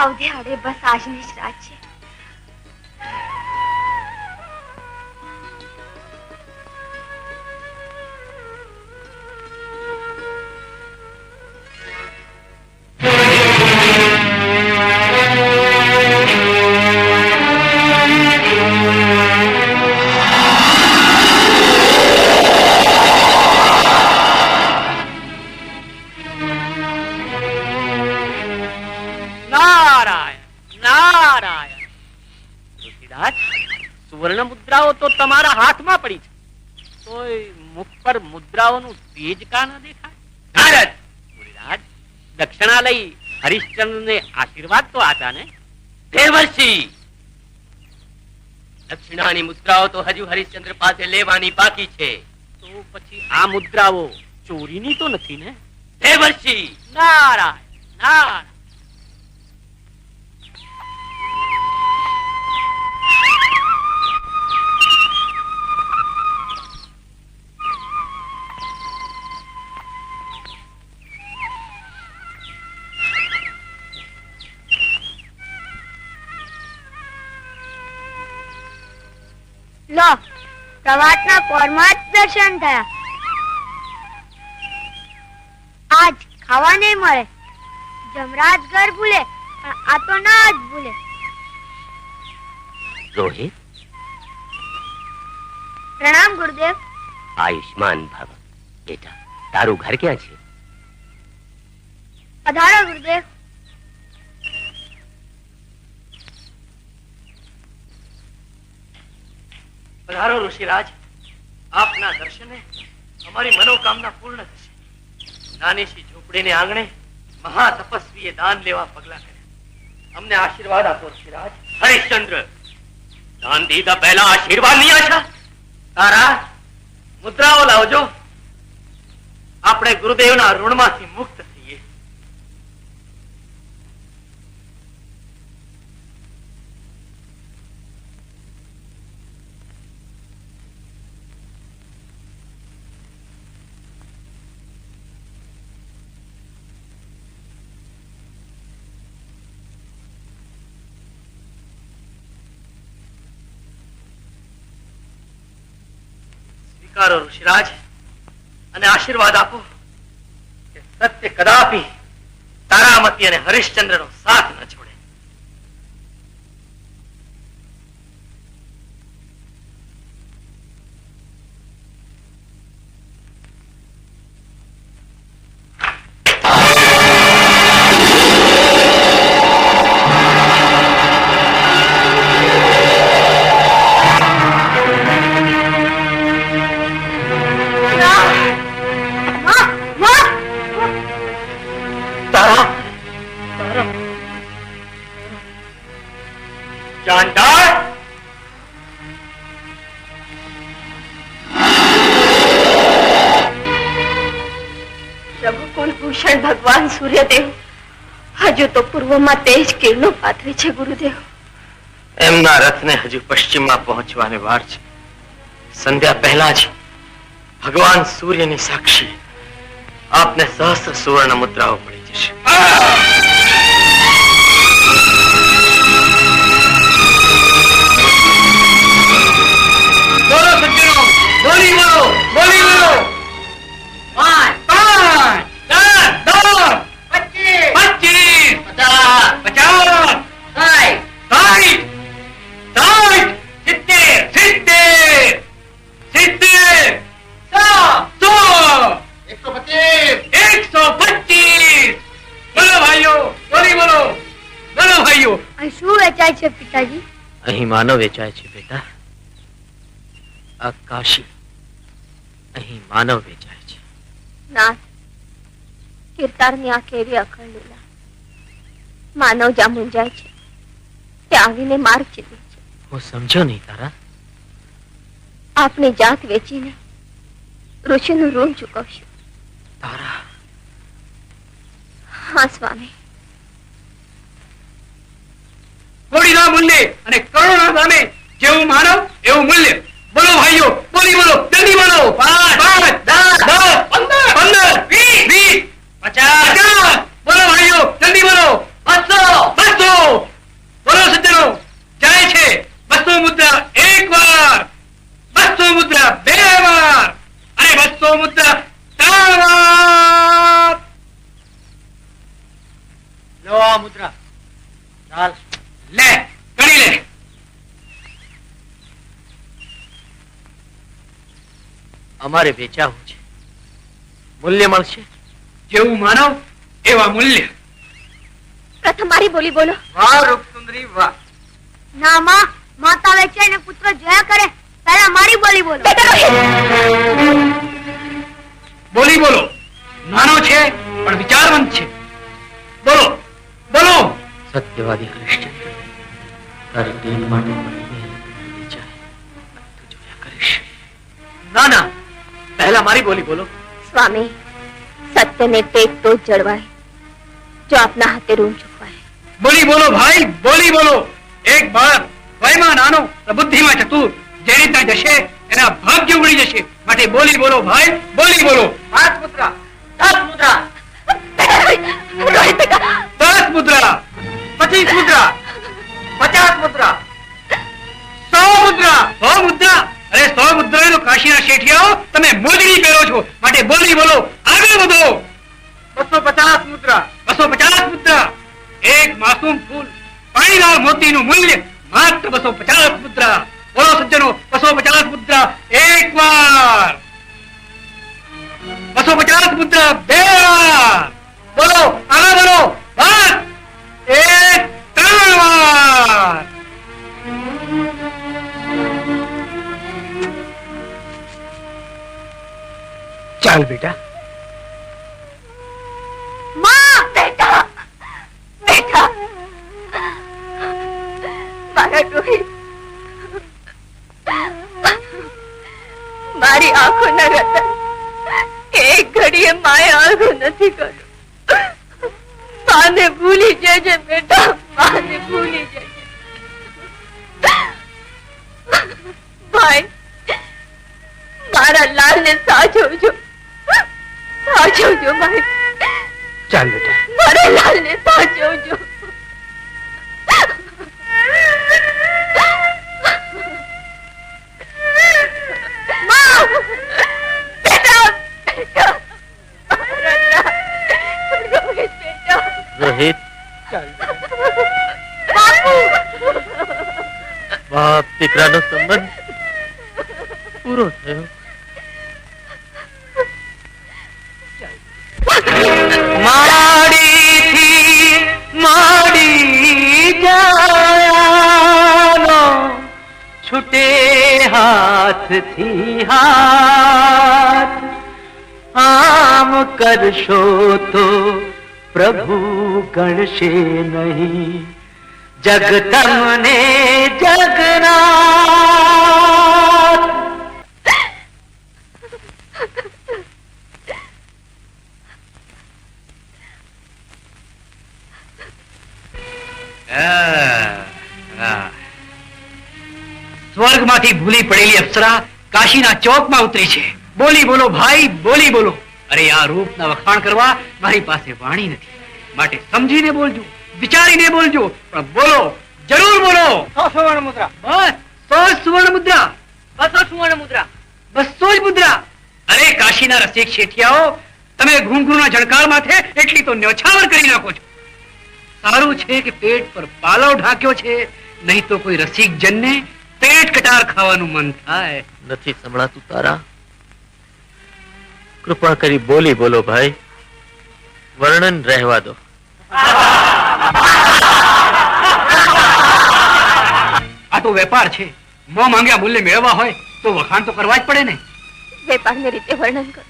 અવધે આડે બસ આજની જ રાત છે. સુવર્ણ મુદ્રાઓ તો તમારા હાથમાં પડી છે, તોય મુખ પર મુદ્રાઓનું તેજ કા ન દેખાય? નારદ! મુનિરાજ, દક્ષિણા લઈ હરિશ્ચંદ્રને આશીર્વાદ તો આપ્યા ને? દેવર્ષિ, દક્ષિણાની મુદ્રાઓ તો હજુ હરિશ્ચંદ્ર પાસે લેવાની બાકી છે. તો પછી આ મુદ્રાઓ ચોરીની તો નથી ને? દેવર્ષિ, નારાયણ નારાયણ. લો, પ્રભાતના પોરમાં જ દર્શન થયા. આજ ખાવા નહીં મળે. જમરાજ ઘર ભૂલે, પણ આ તો ના જ ભૂલે. રોહિત, પ્રણામ ગુરુદેવ. આયુષ્માન ભવ. બેટા, તારું ઘર ક્યાં છે? પધારો ગુરુદેવ. પધારો ઋષિરાજ. આપના દર્શને અમારી મનોકામના પૂર્ણ થશે. નાની સી ઝૂંપડીને આંગણે મહા તપસ્વીએ દાન લેવા પગલા કર્યા. અમને આશીર્વાદ આપો ઋષિરાજ. હરિશ્ચંદ્ર, દાન દીધા પહેલા આશીર્વાદ ની આશા? તારા મુદ્રાઓ લાવજો. આપણે ગુરુદેવના ઋણમાંથી મુક્ત થઈએ. સ્વીકારો ઋષિરાજ, અને આશીર્વાદ આપો કે સત્ય કદાપી તારામતી અને હરિશ્ચંદ્રનો સાથ ન છોડે. जानदार, પ્રભુ કુલભૂષણ ભગવાન સૂર્યદેવ હજુ તો પૂર્વમાં તેજ કિરણો પાથરે છે ગુરુદેવ. એમના રથને હજુ પશ્ચિમમાં પહોંચવાની વાર છે. સંધ્યા પહેલા જ ભગવાન સૂર્યની સાક્ષી આપને સહસ્ર સુવર્ણ મુદ્રાઓ પડી જશે. બોલો સજ્જનો, બોલી બોલો, બોલી બોલો. 5 5 10 10 25 50 50 60 60 70 70 125 બોલો ભાઈઓ, બોલી બોલો, બોલો ભાઈઓ. અહીં શું વેચાય છે પિતાજી? અહીં માનવ વેચાય છે બેટા. આ કાશી, અહીં માનવ વેચાય છે. નાથ, કીર્તારની આ કેવી અખંડ લીલા. માનવ જ્યાં મૂંઝાય છે ત્યાં આવીને માર્ગ ચીંધે છે. હું સમજો નહીં તારા. આપની જાત વેચીને ઋષિનું ઋણ ચૂકવશું. તારા હા સ્વામી. કોડીના મૂલ્ય અને કરોડના સામે જેવું માનવ એવું મૂલ્ય. બોલો ભાઈઓ, બોલી બોલો, જલ્દી બોલો. 5 10 15 20 50 બોલો ભાઈઓ, જલ્દી બોલો. 200 બોલો સજ્જનો. જાય છે 200 મુદ્રા એક વાર, 200 મુદ્રા બે વાર અને 200 મુદ્રા ત્રણ વાર. લો આ મુદ્રા. ચાલ. લે ગણી લે. અમારે વેચાવું છે, મૂલ્ય મળશે. જેવું માનવ એવા મૂલ્ય. પ્રથમ મારી બોલી બોલો. વાહ રૂપસુંદરી વાહ. ના માં, માતા વેચે ને પુત્ર જોયા કરે. પહેલા મારી બોલી બોલો. બોલી બોલો. નાનો છે પણ વિચારવંત છે. બોલો બોલો. સત્યવાદી હરિશ્ચંદ્ર તારી દેહ માટે મરીને વેચાય. તું જોયા કરીશ. ના ના, પહેલા મારી બોલી બોલો. સ્વામી, સત્યને પેટ તો જ જળવાય જો આપના હાથે ઋણ ચૂકવાય. બોલી બોલો ભાઈ, બોલી બોલો. એક બાળક વયમાં નાનો બુદ્ધિમાં ચતુર જેની ત્યાં જશે એના ભાગ્ય ઉગડી જશે. માટે બોલી બોલો ભાઈ, બોલી બોલો. 5 મુદ્રા, 10 મુદ્રા, રોહિત બેટા, 10 મુદ્રા, 25 મુદ્રા, 50 મુદ્રા, 100 મુદ્રા, 100 મુદ્રા. અરે 100 મુદ્રા નો કાશીના શેઠિયાઓ તમે મોજડી પહેરો છો. માટે બોલી બોલો, આગળ વધો. 250 મુદ્રા, 250 મુદ્રા. એક માસૂમ ફૂલ પાણીલાલ મોતીનું મૂલ્ય માત્ર 250 મુદ્રા. બોલો સજ્જનો, 250 મુદ્રા એક વાર, 250 મુદ્રા બે વાર. બોલો આગળ બોલો. બસ એક ત્રણ વાર. ચાલ બેટા. માં, બેટા, બેટા, મારા રોહિત, મારી આંખોના રતન એક ઘડીએ માએ આળું નથી કર્યું. માને ભૂલી જજે બેટા, માને ભૂલી જજે. ભાઈ, મારા લાલને સાચવજો, સાચવજો ભાઈ. ચાલ બેટા. મારા લાલને સાચવજો. માં! બેટા! બેટા! મારા લાલ! રોહિત બેટા! રોહિત. બાપુ! બાપ દીકરાનો સંબંધ પૂરો થયો. માડીથી માડી જાયાનો છૂટે હાથથી હાથ. આમ કરશો તો પ્રભુ ગણશે નહીં જગ તમને જગન્નાથ. સ્વર્ગમાંથી ભૂલી પડેલી અપ્સરા કાશીના ચોકમાં ઉતરી છે. બોલી બોલો ભાઈ, બોલી બોલો. અરે આ રૂપના વખાણ કરવા મારી પાસે વાણી નથી. માટે સમજીને બોલજો, વિચારીને બોલજો, પણ બોલો, જરૂર બોલો. 100 સુવર્ણ મુદ્રા, બસ 100 સુવર્ણ મુદ્રા, 200 સુવર્ણ મુદ્રા, 200 જ મુદ્રા. અરે કાશીના રસિક શેઠિયાઓ, તમે ઘૂંઘરૂના જણકાર માથે એટલી તો ન્યોછાવર કરી નાખો છો. સારું છે કે પેટ પર પાલવ ઢાંક્યો છે, નહીં તો કોઈ રસિક જનને પેટ કટાર ખાવાનું મન થાય. નથી સંભળાતું તારા? કૃપા કરી બોલી બોલો ભાઈ, વર્ણન રહેવા દો. આ તો વેપાર છે. મોં માંગ્યા મૂલ્ય મેળવવા હોય તો વખાણ તો કરવા જ પડે ને. વેપારની રીતે વર્ણન કરો,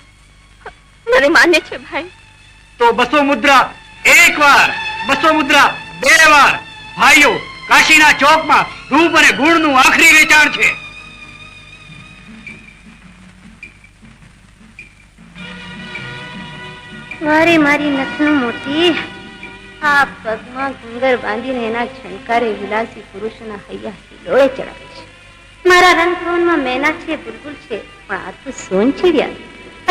મને માન્ય છે ભાઈ. તો 200 મુદ્રા એક વાર, 200 મુદ્રા 2 વાર. ભાઈઓ, કાશીના ચોકમાં રૂપ અને ગુણનું આખરી વેચાણ છે. મારી નથનું મોતી આ પગમાં ઘૂંઘર બાંધીને એના છણકારે વિલાસી પુરુષોના હૈયા હિલોળે ચડાવે છે. મારા રંગભવનમાં મેના છે, બુલબુલ છે, પણ આ તો સોનચીડિયા.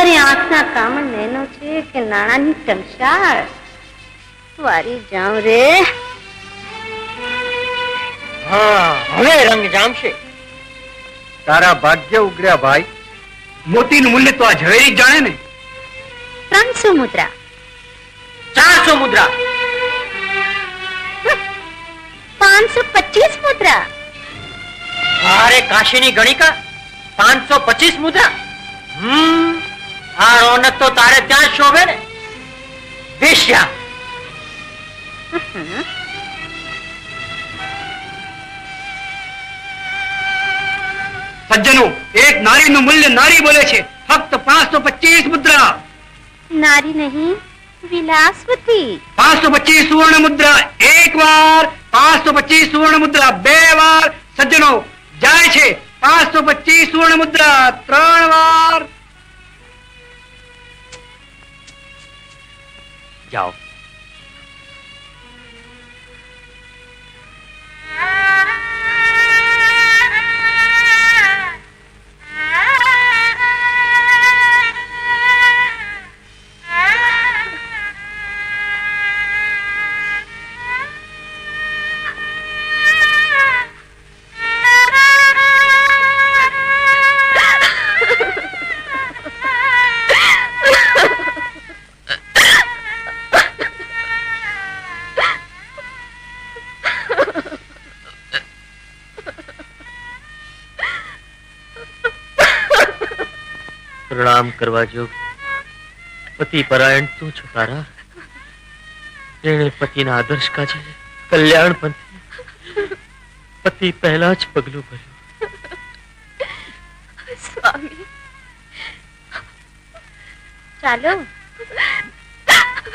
અરે આંખના કામણ નૈનો છે કે નાણાંની ટંકશાળ. વારી જાઉં રે. હવે રંગ જામશે. તારા ભાગ્ય ઉગર્યા ભાઈ. મોતીનું મૂલ્ય તો આ ઝવેરી જ જાણે ને. 300 મુદ્રા. 400 મુદ્રા. 525 મુદ્રા. અરે કાશીની ગણિકા 525 મુદ્રા. આ રોનક તો તારે ત્યાં શોભે ને. વેશ્યા. સજ્જનો, એક નારીનું મૂલ્ય નારી બોલે છે ફક્ત 525 મુદ્રા. નારી નહીં, વિલાસવતી. 525 સુવર્ણ મુદ્રા 1 વાર, 525 સુવર્ણ મુદ્રા 2 વાર. સજ્જનો, જાય છે 525 સુવર્ણ મુદ્રા 3 વાર. જાઓ. પ્રણામ કરવા જોગ પતિ પરાયણ તું છો તારા. જેણે પતિના આદર્શ કાજે કલ્યાણ પંથી પતિ પહેલા જ પગલું ભર્યું. સ્વામી, ચાલો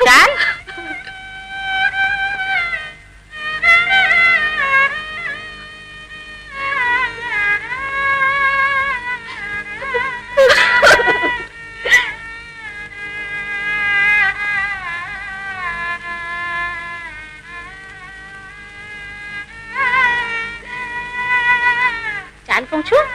ચાલ. ચાલ કહું છું.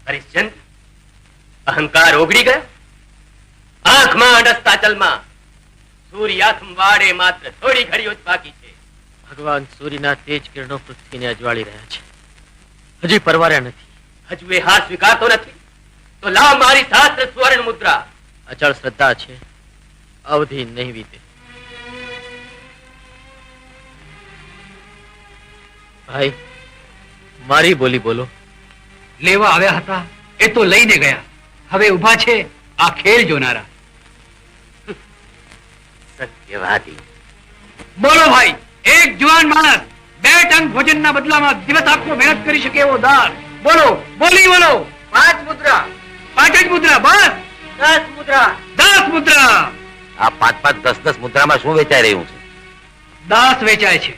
હરિશ્ચંદ્ર, અહંકાર ઓગળી ગયો. આંખમાં અડસતા ચલમાં સૂર્યાથમ વાડે માત્ર થોડી ઘડીઓ જ બાકી છે. ભગવાન સૂર્યના તેજ કિરણો પૃથ્વીને અજવાળી રહ્યા છે. હજી પરવાર્યા નથી. હજુ એ હાર સ્વીકારતો નથી તો લાવ મારી શાસ્ત્ર સુવર્ણ મુદ્રા. અચળ શ્રદ્ધા છે, અવધિ નહીં વીતે. ભાઈ, મારી બોલી બોલો. લેવા આવ્યા હતા એ તો લઈને ગયા. હવે ઉભા છે આ ખેલ જોનારા. સત્યવાદી. બોલો ભાઈ, એક જુવાન માણસ 2 ટન ભોજનના બદલામાં દિવસ આખો મહેનત કરી શકે એવો દાન. બોલો, બોલી બોલો. 5 મુદ્રા. 5 જ મુદ્રા બસ. 10 મુદ્રા. 10 મુદ્રા. આ 5-5, 10-10 મુદ્રામાં શું વેચાઈ રહ્યું છે? 10 વેચાય છે.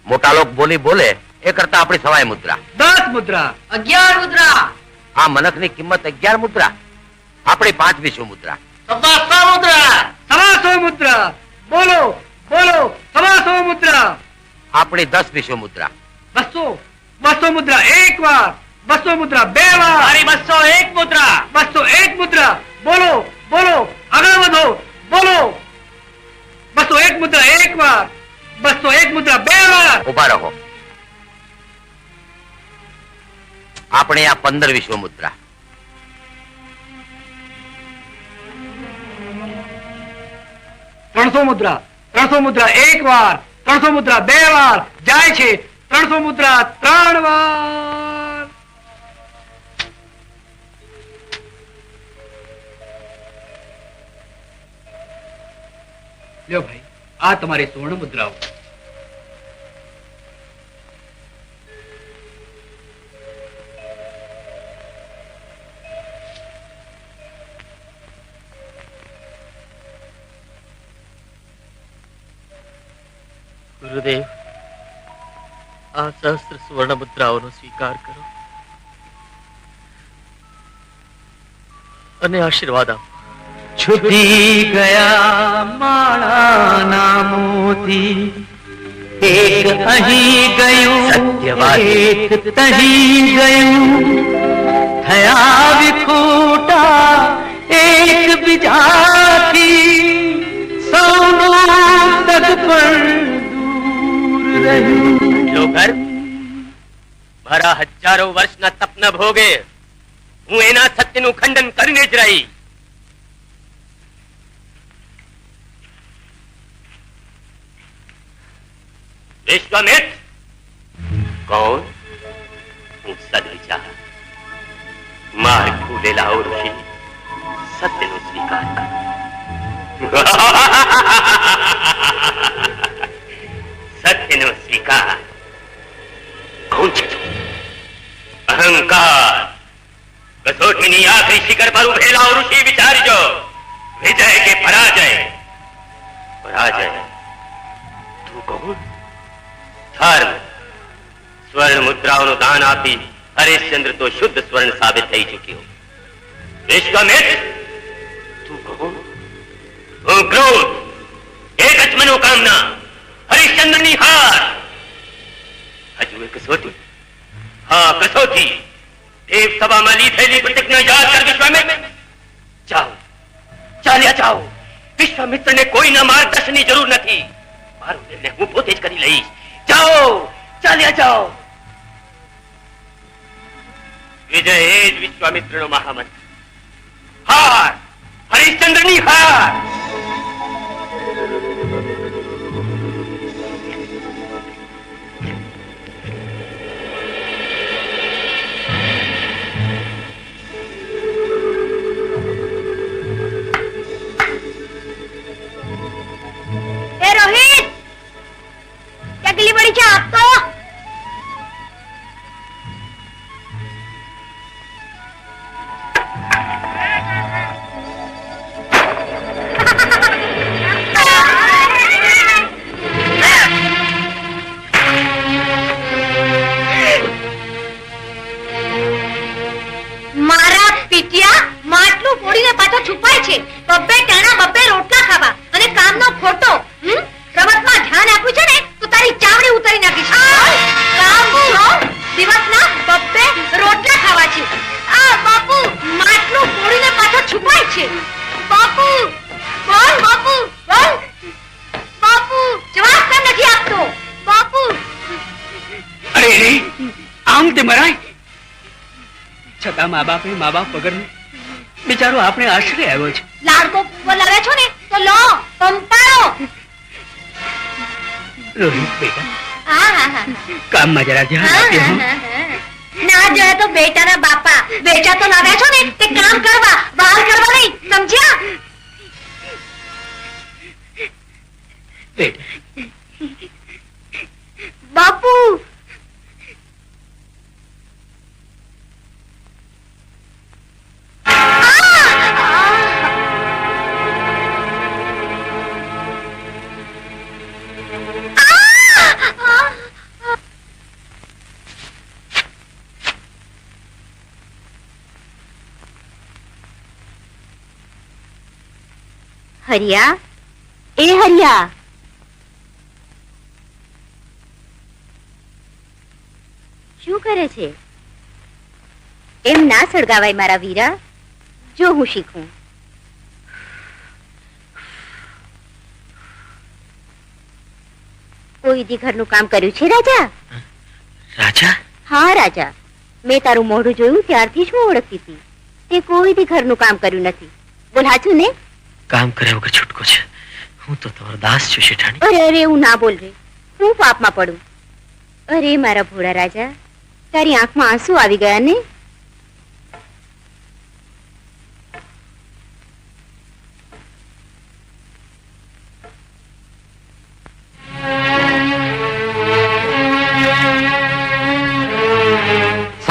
મોટા લોક બોલી બોલે એ કરતા આપણી સવાય મુદ્રા. 10 મુદ્રા. 11 મુદ્રા. આ મનકની કિંમત 11 મુદ્રા, આપણી 5 વિશ્વ મુદ્રા. 100 મુદ્રા. 100 મુદ્રા. બોલો બોલો. 100 મુદ્રા. આપણી 10 વિશ્વ મુદ્રા. 200 મુદ્રા 1 વાર, 200 મુદ્રા 2 વાર. મારી 201 મુદ્રા. 201 મુદ્રા. બોલો બોલો, આગળ વધો. બોલો. 201 મુદ્રા 1 વાર, 201 મુદ્રા 2 વાર. ઉભા રહો. આપણે આ 15 વિશ્વ મુદ્રા. 300 મુદ્રા. 300 મુદ્રા 1 વાર, 300 મુદ્રા 2 વાર. જાય છે 300 મુદ્રા 3 વાર. લ્યો ભાઈ, આ તમારી સુવર્ણ મુદ્રાઓ. ગુરુદેવ, આ સહસ્ત્ર સુવર્ણ મુદ્રાઓનો સ્વીકાર કરો અને આશીર્વાદ આપો. છૂટી ગયા માળાના મોતી, એક અહીં ગયું એક તહીં ગયું, થયા વિખૂટા એક બીજાથી, સૌનું તક પણ દૂર રહ્યું. લો ઘર, મારા હજારો વર્ષના તપના ભોગે હું એના સત્યનું ખંડન કરીને જ રહી. વિશ્વામિત્ર કોણ? હું સદવિચાર માર્ગ ભૂલેલા ઋષિ સત્યનો સ્વીકાર કરો. સત્યનો સ્વીકાર કોણ છે? અહંકાર કસોટીની આખરી શિખર પર ઉભેલા ઋષિ વિચારજો, વિજય કે પરાજય? પરાજય. તું કોણ? ધર્મ. સ્વર્ણ મુદ્રાઓનું દાન આપી હરિશ્ચંદ્ર તો શુદ્ધ સ્વર્ણ સાબિત થઈ ચૂક્યો. વિશ્વામિત્ર તું કોણ? હું ક્રોધ, એક જ મનોકામના, હરિશ્ચંદ્રની હાર. હજુ એક કસોટી. હા, કસોટી. દેવ સભામાં લીધેલી પ્રતિજ્ઞા યાદ કર વિશ્વામિત્ર. જાઓ, ચાલ્યા જાઓ. વિશ્વામિત્રને કોઈના માર્ગદર્શનની જરૂર નથી. મારો નિર્ણય હું પોતે જ કરી લઈશ. જાઓ, ચાલ્યા જાઓ. વિજય એ જ વિશ્વામિત્રનો મહામંત્ર. હાર, હરિશ્ચંદ્રની હાર. રોહિત, કેટલી બડી છે આપતો? મારા પીટિયા માટલું ફોડીને પાછો છુપાય છે. બબ્બે ટાણા બબ્બે રોટલા ખાવા અને કામનો ખોટો. રમતમાં ધ્યાન આપ્યું છે ને તો તારી ચામડી ઉતારી નાખીશ. દિવસના બબ્બે રોટલા ખાવા છે. આ બાપુ માટલું ફોડીને પાછો છુપાય છે. બાપુ બોલ, બાપુ બોલ. બાપુ જવાબ કેમ નથી આપતો? બાપુ. અરે રે, આમ તે મરાય. છતાં મા બાપ વગર બિચારો આપણે આશરે આવ્યો છે. લાડકો પૂરો લાગે છો ને તો લો, પંપાળો. રોહિત બેટા, હા હા હા, કામમાં જરા ધ્યાન આપીએ. હો. ના જરા તો બેટાના બાપા. બેટા તો લાવ્યા છો ને તે કામ કરવા, બહાર કરવા નહીં, સમજ્યા? બેટા, બાપુ. હરિયા, એ હરિયા, શું કરે છે? એમ ના સળગાવાય મારા વીરા. જો હું શીખું. કોઈ દી ઘરનું કામ કર્યું છે રાજા? રાજા? હા રાજા, મેં તારું મોઢું જોયું ત્યારથી જ હું ઓળખતી હતી. તે કોઈ દી ઘરનું કામ કર્યું નથી. બોલ હાચું ને? કામ કર્યા વગર છૂટકો છે. હું તો તમારો દાસ છું શેઠાણી. અરે અરે, એવું ના બોલ રે, હું પાપમાં પડું. અરે મારા ભોળા રાજા, તારી આંખમાં આંસુ આવી ગયા ને?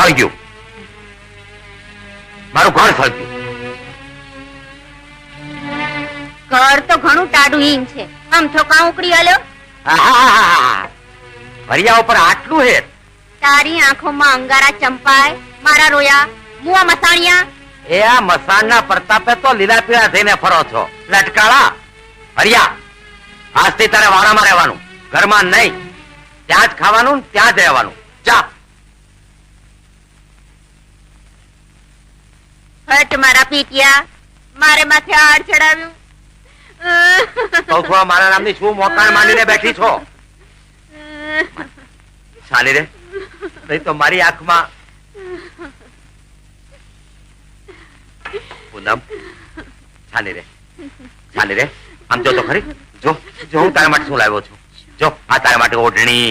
સળગ્યું, મારું ઘર સળગ્યું. ઘર તો ઘણું ટાઢું હીન છે, આમ તો કાં ઉકળી હલ્યો. આહાહાહા. ભરિયા ઉપર આટલું હેત. તારી આંખોમાં અંગારા ચંપાય, મારા રોયા મુવા મસાણિયા. એ આ મસાણના પ્રતાપે તો લીલા પીળા થઈને ફરો છો લટકાળા. હરિયા, આજથી તારે વાડામાં રહેવાનું, ઘરમાં નહીં. ત્યાં જ ખાવાનું ને ત્યાં જ રહેવાનું. જા. હટ મારા પીટિયા, મારે માથે આડ ચડાવ્યું. તો મારા નામની શું મોકાણ માંડીને બેઠી છો? ચાલી રે, નહીં તો મારી આંખમાં. પૂનમ, ચાલી રે, ચાલી રે. આમ જો તો ખરી, જો જો હું તારા માટે શું લાવ્યો છું. જો આ તારા માટે ઓઢણી,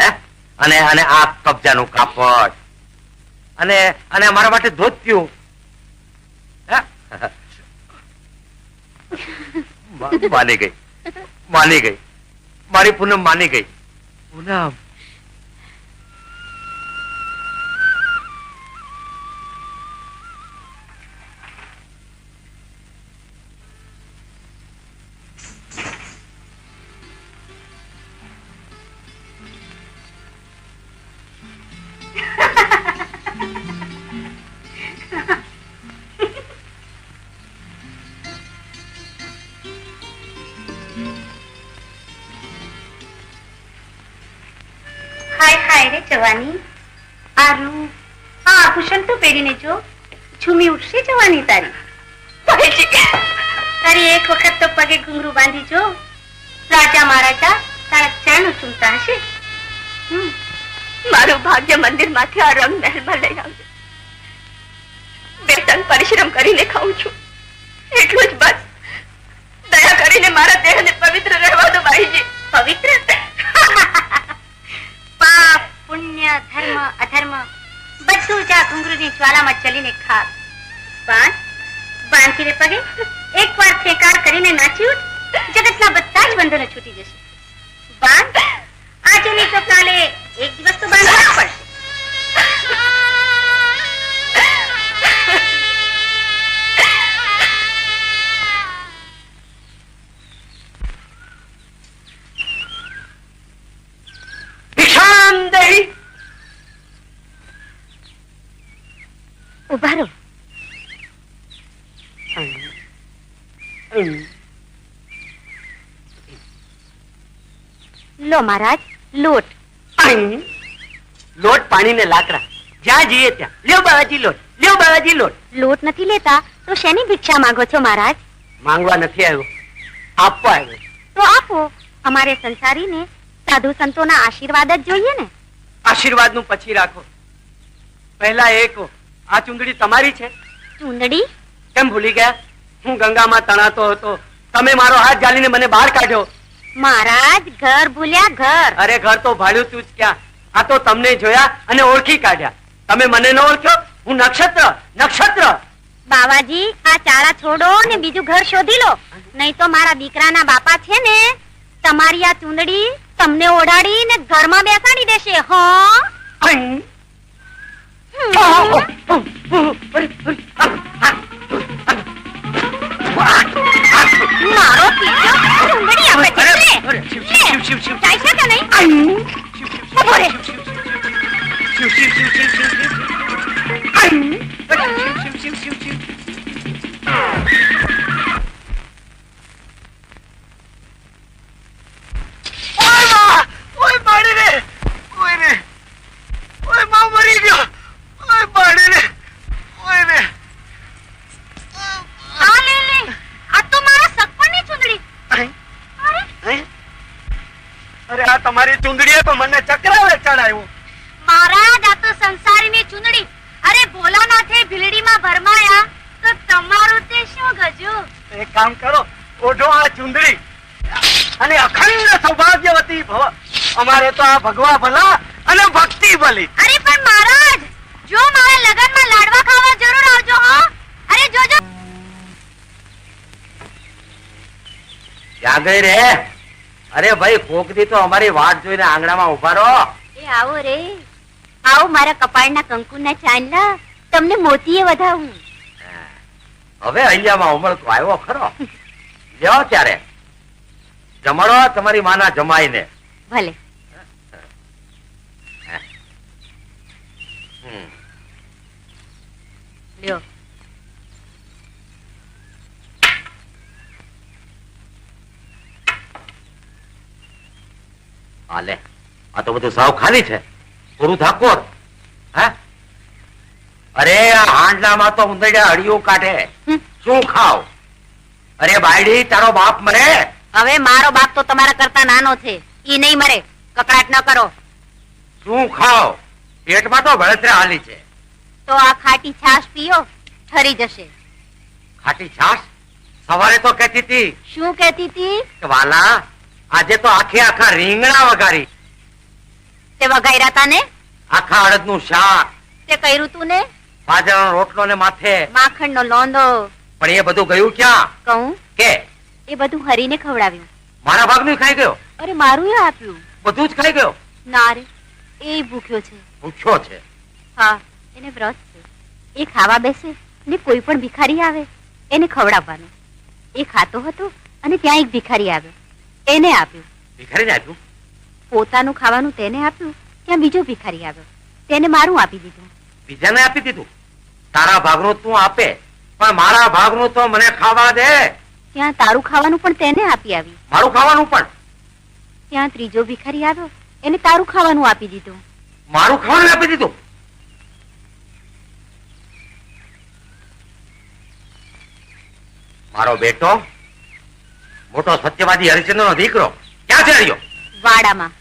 હે, અને અને આ કબજાનું કાપડ, અને અને મારા માટે ધોતિયું. માની ગઈ, માની ગઈ, મારી પૂનમ માની ગઈ. પૂનમ, હાય હાય રે જવાની, આ રૂપ, આ આભૂષણ તો પહેરીને જો, ઝૂમી ઉઠશે જવાની તારી. તારી એક વખત તો પગે ઘૂંઘરું બાંધી જો, રાજા મહારાજા તારા ચરણ ચૂમતા હશે. મારું ભાગ્ય મંદિર માંથી આ રંગ મહેલમાં લઈ આવજે. બે ટન પરિશ્રમ કરીને ખાઉં છું, એટલું જ બસ. દયા કરીને મારા દેહને પવિત્ર રહેવા દો બાઈજી. પવિત્ર? પાપ, પુણ્ય, ધર્મ, અધર્મ બધું જ આ ઘુંઘરુની જ્વાલામાં ચલીને ખાક. બાંધતી રે પગે, એકવાર ખેકાર કરીને નાચી ઉઠ, જગતના બધા જ બંધનો છૂટી જશે. બાંધ, આજે નહીં તો કાલે એક દિવસ તો બાંધવા જ પડશે. ઉભા રહો. લો મહારાજ, લોટ. લોટ, પાણી ને લાકડા, જ્યાં જઈએ ત્યાં. લ્યો બાવાજી લોટ, લ્યો બાવાજી લોટ. લોટ નથી લેતા તો શેની ભિક્ષા માંગો છો મહારાજ? માંગવા નથી આવ્યો, આપવા આવ્યો. તો આપો. અમારે સંસારીને સાધુ સંતોના આશીર્વાદ જ જોઈએ ને. આશીર્વાદ નું પછી રાખો, પહેલા એ કહો, આ ચુંદડી તમારી છે? ચૂંદડી? કેમ ભૂલી ગયા? હું ગંગામાં તણાતો હતો, તમે મારો હાથ જાલીને મને બહાર કાઢ્યો. મહારાજ, ઘર ભૂલ્યા ઘર. અરે ઘર તો ભાડ્યું તું જ ક્યાં, આ તો તમને જોયા અને ઓળખી કાઢ્યા. તમે મને ન ઓળખ્યો? હું નક્ષત્ર, નક્ષત્ર. બાવાજી, આ ચાળા છોડો ને બીજું ઘર શોધી લો, નહીં તો મારા દીકરાના બાપા છે ને તમારી આ ચૂંદડી તમને ઓઢાડી ને ઘરમાં બેસાડી દેશે. હા, મારો પીછો ચૂંદડી આપે છે. જાય છે કે નહીં? ઉભો રહે. તમારી ચુંદડીએ તો મને ચક્રાવે ચડાવ્યું. મહારાજ, આ તો સંસારીની ચૂંદડી. અરે ભોલાનાથે ભીલડીમાં ભરમાયા તો તમારું તે શું ગજુ? એક કામ કરો, ઓઢો આ ચુંદડી અને અખંડ સૌભાગ્યવતી ભવ. અમારે તો આ ભગવા ભલા અને ભક્તિ ભલી. અરે પણ મહારાજ, જો મારા લગનમાં લાડવા ખાવા જરૂર આવજો. હો, અરે જોજો. ક્યાં ગઈ રે? અરે ભાઈ, કોક દી તો અમારી વાટ જોઈને આંગણામાં ઉભા રહો. એ આવો રે. આવો મારા કપાળના કંકુના ચાંદલા, તમને મોતીએ વધાવું. હવે અહીંયામાં ઉમળકો આવ્યો ખરો. લ્યો ત્યારે જમાડો તમારી માના જમાઈને. ભલે. લ્યો. હાલે, આ તો બધું સાવ ખાલી છે. પૂરું થાકોર. હે અરે આ હાંડલામાં તો ઉંદરડા હળિયું કાઢે. શું ખાવ? અરે બાયડી, તારો બાપ મરે. હવે મારો બાપ તો તમારા કરતા નાનો છે, ઈ નહીં મરે. કકડાટ ન કરો. શું ખાવ? પેટમાં તો બળતરા હાલી છે. તો આ ખાટી છાશ પીઓ, ઠરી જશે. ખાટી છાશ? સવારે તો કહેતી હતી. શું કહેતી હતી? વાલા, આજે તો આખે આખા રીંગણા વઘારી. તે વઘાર્યા તા ને? આખા અડદનું શાક. તે કર્યું તું ને? બાજરાનો રોટલો ને માથે માખણનો લોંદો. પણ એ બધું ગયું ક્યાં? કહું કે એ બધું હરીને ખવડાવ્યું. મારા ભાગનું ખાઈ ગયો? અરે મારું એ આપ્યું. બધું જ ખાઈ ગયો? ના રે, એ ભૂખ્યો છે. ભૂખ્યો છે? હા, એને વ્રત છે. એ ખાવા બેસે ને કોઈ પણ ભિખારી આવે એને ખવડાવવાનું. એ ખાતો હતો અને ત્યાં એક ભિખારી આવ્યો, એને આપ્યું. ભિખારીને આપ્યું? પોતાનું ખાવાનું તેને આપ્યું. ત્યાં બીજો ભિખારી આવ્યો, તેને મારું આપી દીધું. બીજાને આપી દીધું? તારા ભાગનું તું આપે, પણ મારા ભાગનું તો મને ખાવા દે. ત્યાં તારું ખાવાનું પણ તેને આપી આવી. મારું ખાવાનું પણ? ત્યાં ત્રીજો ભિખારી આવ્યો, એને તારું ખાવાનું આપી દીધું. મારું ખાવાનું આપી દીધું? મારો બેટો મોટો સત્યવાદી હરિશ્ચંદ્ર નો દીકરો ક્યાં છે રહ્યો? વાડામાં.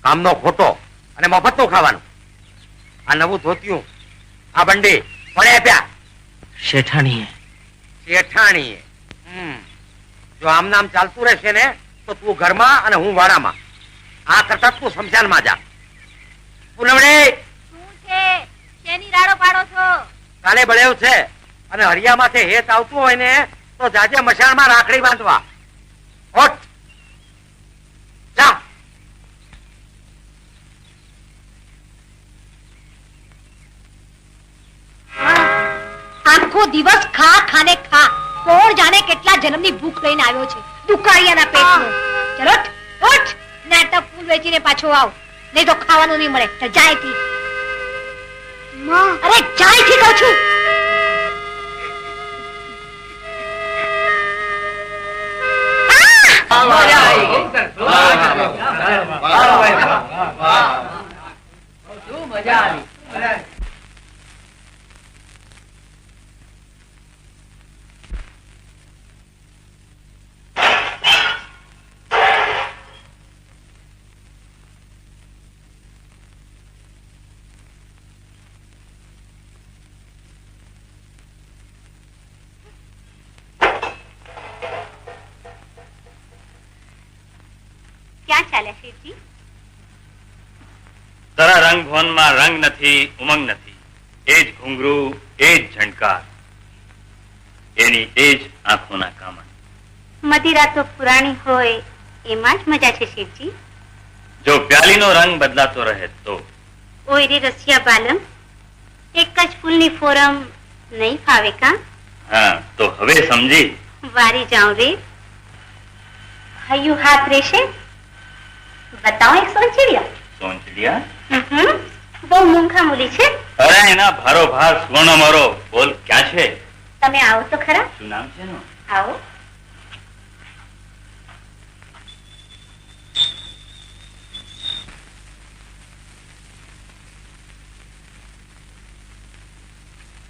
કામનો ખોટો અને મફતનું ખાવાનું. આ નવું ધોતિયું, આ બંડી કોણે આપ્યા? શેઠાણીએ. શેઠાણીએ? જો આમ નામ ચાલતું રહેશે ને તો તું ઘરમાં અને હું વાડામાં. આ કરતા તું શમશાનમાં જા. પૂનમડી, શું છે? શેની રાડો પાડો છો? કાલે બળેવ છે અને હરિયામાંથી હેત આવતું હોય ને તો જાજે મશાળમાં રાખડી બાંધવા. હોટ જા. આખો દિવસ ખા ખાને ખા. કોણ જાણે કેટલા જન્મની ભૂખ લઈને આવ્યો છે દુકાળિયાના પેટનો. ચલો ઉઠ, નાટક ફૂલ વેચીને પાછો આવ, નહીં તો ખાવાનું નહીં મળે. જાય થી. અરે જાય થી કહું છું. ક્યાં ચાલ્યા શેઠજી? તારા રંગ ભવનમાં રંગ નથી, ઉમંગ નથી. એ જ ઘૂંઘરું, એ જ ઝંકાર, એની એ જ આંખોના કામણ. મદિરા તો પુરાણી હોય એમાં જ મજા છે શેઠજી. જો પ્યાલીનો રંગ બદલાતો રહે તો. ઓય રે રસિયા બાલમ, એક જ ફૂલની ફોરમ નહીં ફાવે કા? હા, તો હવે સમજી. વારી જાઉં રે. હૈયું હાથ રહેશે? બતાવો એક સોંચડિયા. સોંચડિયા? બહુ મૂંઘા મૂલી છે. અરે એના ભારો ભાર સુવર્ણ મારો. બોલ ક્યાં છે? તમે આવો તો ખરા. શું નામ છે એનું? આવો.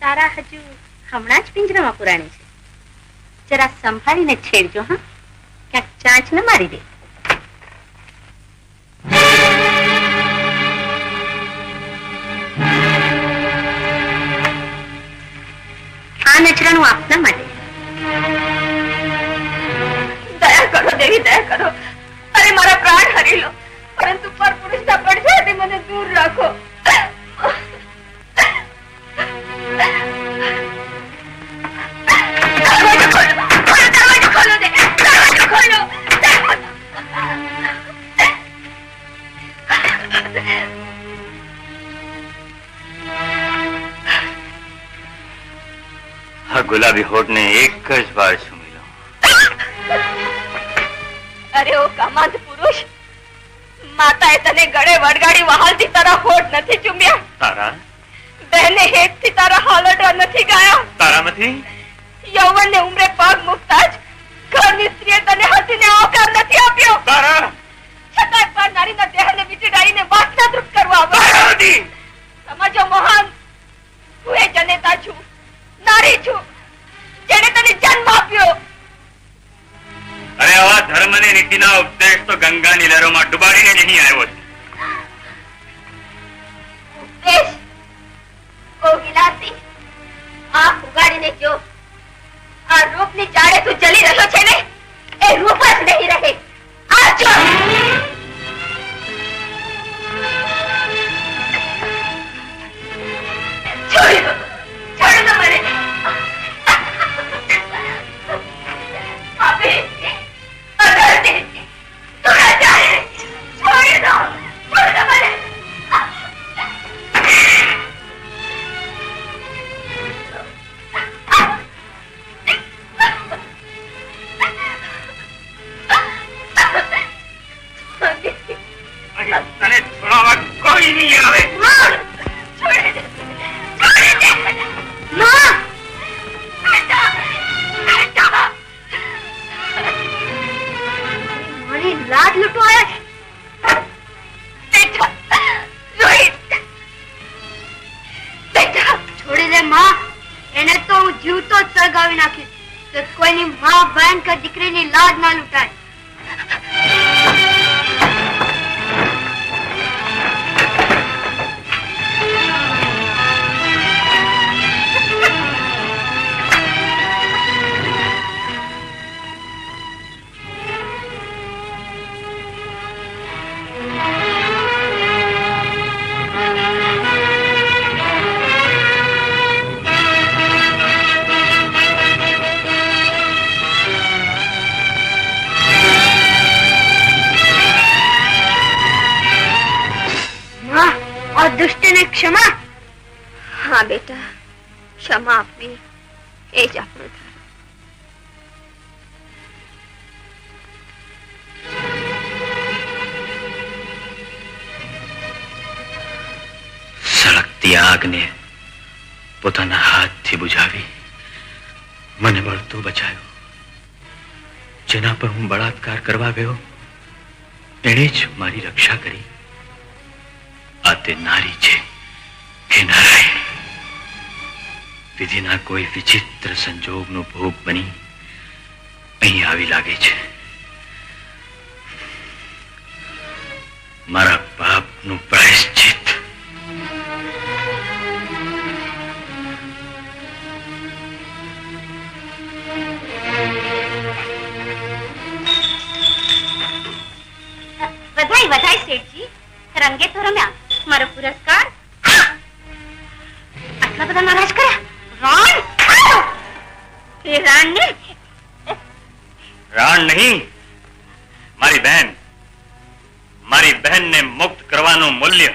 તારા હજુ હમણાં જ પિંજરામાં પુરાણી છે. જરા સંભાળીને છેડજો હા, ક્યાંક ચાંચ ન મારી દે. આ નજરાનું આપના માટે. દયા કરો દેવી, દયા કરો. અરે મારા પ્રાણ હરી લો, પરંતુ પર પુરુષના પડછાયાથી મને દૂર રાખો. દરવાજો ખોલો દે, દરવાજો ખોલો. આ ગુલાબી હોઠને એક જ વાર ચૂમી લો. અરે ઓ કામાંત પુરુષ, માતાએ તને ગળે વળગાડી વહાલથી તારા હોઠ નથી ચૂમ્યા. તારા? બહેને હેતથી તારા હાલરડા નથી ગાયા. તારામાંથી? યૌવનને ઉંમરે પગ મૂકતા જ ઘરની સ્ત્રીએ તને હસીને આવકાર નથી આપ્યો. તારા? છતાંય પર નારીના દેહને વીંટળાઈને વાસનાદૃપ કરવા આવે. સમજો મોહન, હું એ જનેતા છું, નારી છું, જેને તને જન્મ આપ્યો. અરે આવા ધર્મ અને નીતિના ઉપદેશ તો ગંગાની લહેરોમાં ડુબાડીને નહીં આવ્યો છે. ઉપદેશ? ઓ વિલાસી, આંખ ઉગાડીને જો. આ રૂપની જાળે તું જલી રહ્યો છે ને, એ રૂપ જ નહીં રહે. આ જો. છોડી દો, છોડી દો મને. અભી, અધરતી, દુરાચારી, છોડી દો, છોડી દો મને. તને છોડાવવા કોઈ નહીં આવે. છોડી દે, છોડી દે. માં! બેટા, બેટા. મારી લાડ લૂંટવાયા છે. બેટા, રોહિત. બેટા, છોડી દે માં. એને તો હું જીવતો જ સળગાવી નાખીશ. તો કોઈની માં બહેન કે દીકરીની લાડ ના લૂંટાય. દુષ્ટને ક્ષમા. હા બેટા, ક્ષમા આપવી એ જ આપણો ધર્મ. સળગતી આગને પોતાના હાથથી બુઝાવી મને બળતો બચાવ્યો. જેના પર હું બળાત્કાર કરવા ગયો એણે જ મારી રક્ષા કરી. આ તે નારી છે, હે નારાયણ. વિધિના કોઈ વિચિત્ર સંજોગનો ભોગ બની અહીં આવી લાગે છે. મારા પાપનું પ્રાયશ્ચિત. એ રાણ ને રાણ નહીં, મારી બહેનને મુક્ત કરવાનું મૂલ્ય.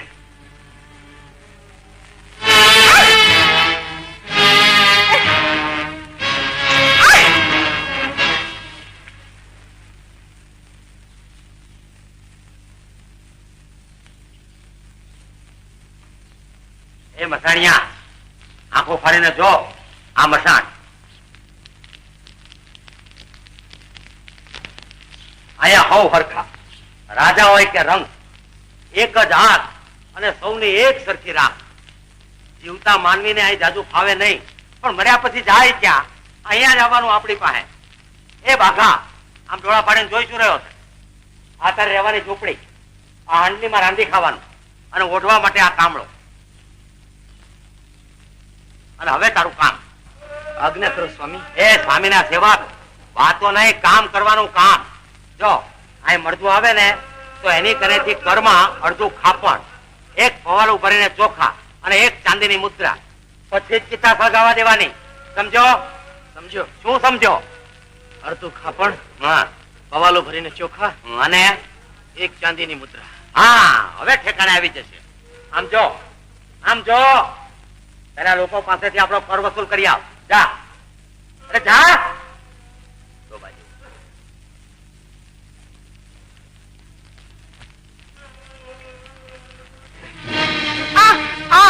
એ મસાણિયા, આંખો ફાડીને જો આ મસાણ. અહીંયા હોવ હરખા, રાજા હોય કે રંગ, એક જ આંખ અને સૌની એક સરખી રાખ. જીવતા માનવીને અહીં જાજુ ફાવે નહીં, પણ મર્યા પછી જાય ક્યાં? અહીંયા જ આવવાનું આપણી પાસે. એ બાઘા, આમ ડોળા પાડીને જોઈ શું રહ્યો છે? આ તારે રહેવાની ઝૂંપડી, આ હાંડલીમાં રાંધી ખાવાનું અને ઓઢવા માટે આ કામળો. અને હવે તારું કામ. આજ્ઞા કરો સ્વામી. એ સ્વામીના સેવક, વાતો નહીં, કામ કરવાનું કામ. જો અહીં મળતું આવે ને તો એની કનેથી કરમાં અડધું ખાપણ, એક પવાલું ભરીને ચોખા અને એક ચાંદીની મુદ્રા, પછી જ ચિત્તા સળગાવવા દેવાની. સમજો? સમજો. શું સમજો? અડધું ખાપણ, હા, પવાલો ભરીને ચોખા અને એક ચાંદીની મુદ્રા. હા, હવે ઠેકાણે આવી જશે. આમ જો, આમ જો. પેલા લોકો પાસેથી આપણો કર વસૂલ કરી આવ. જા, અરે જા. તો બાજુ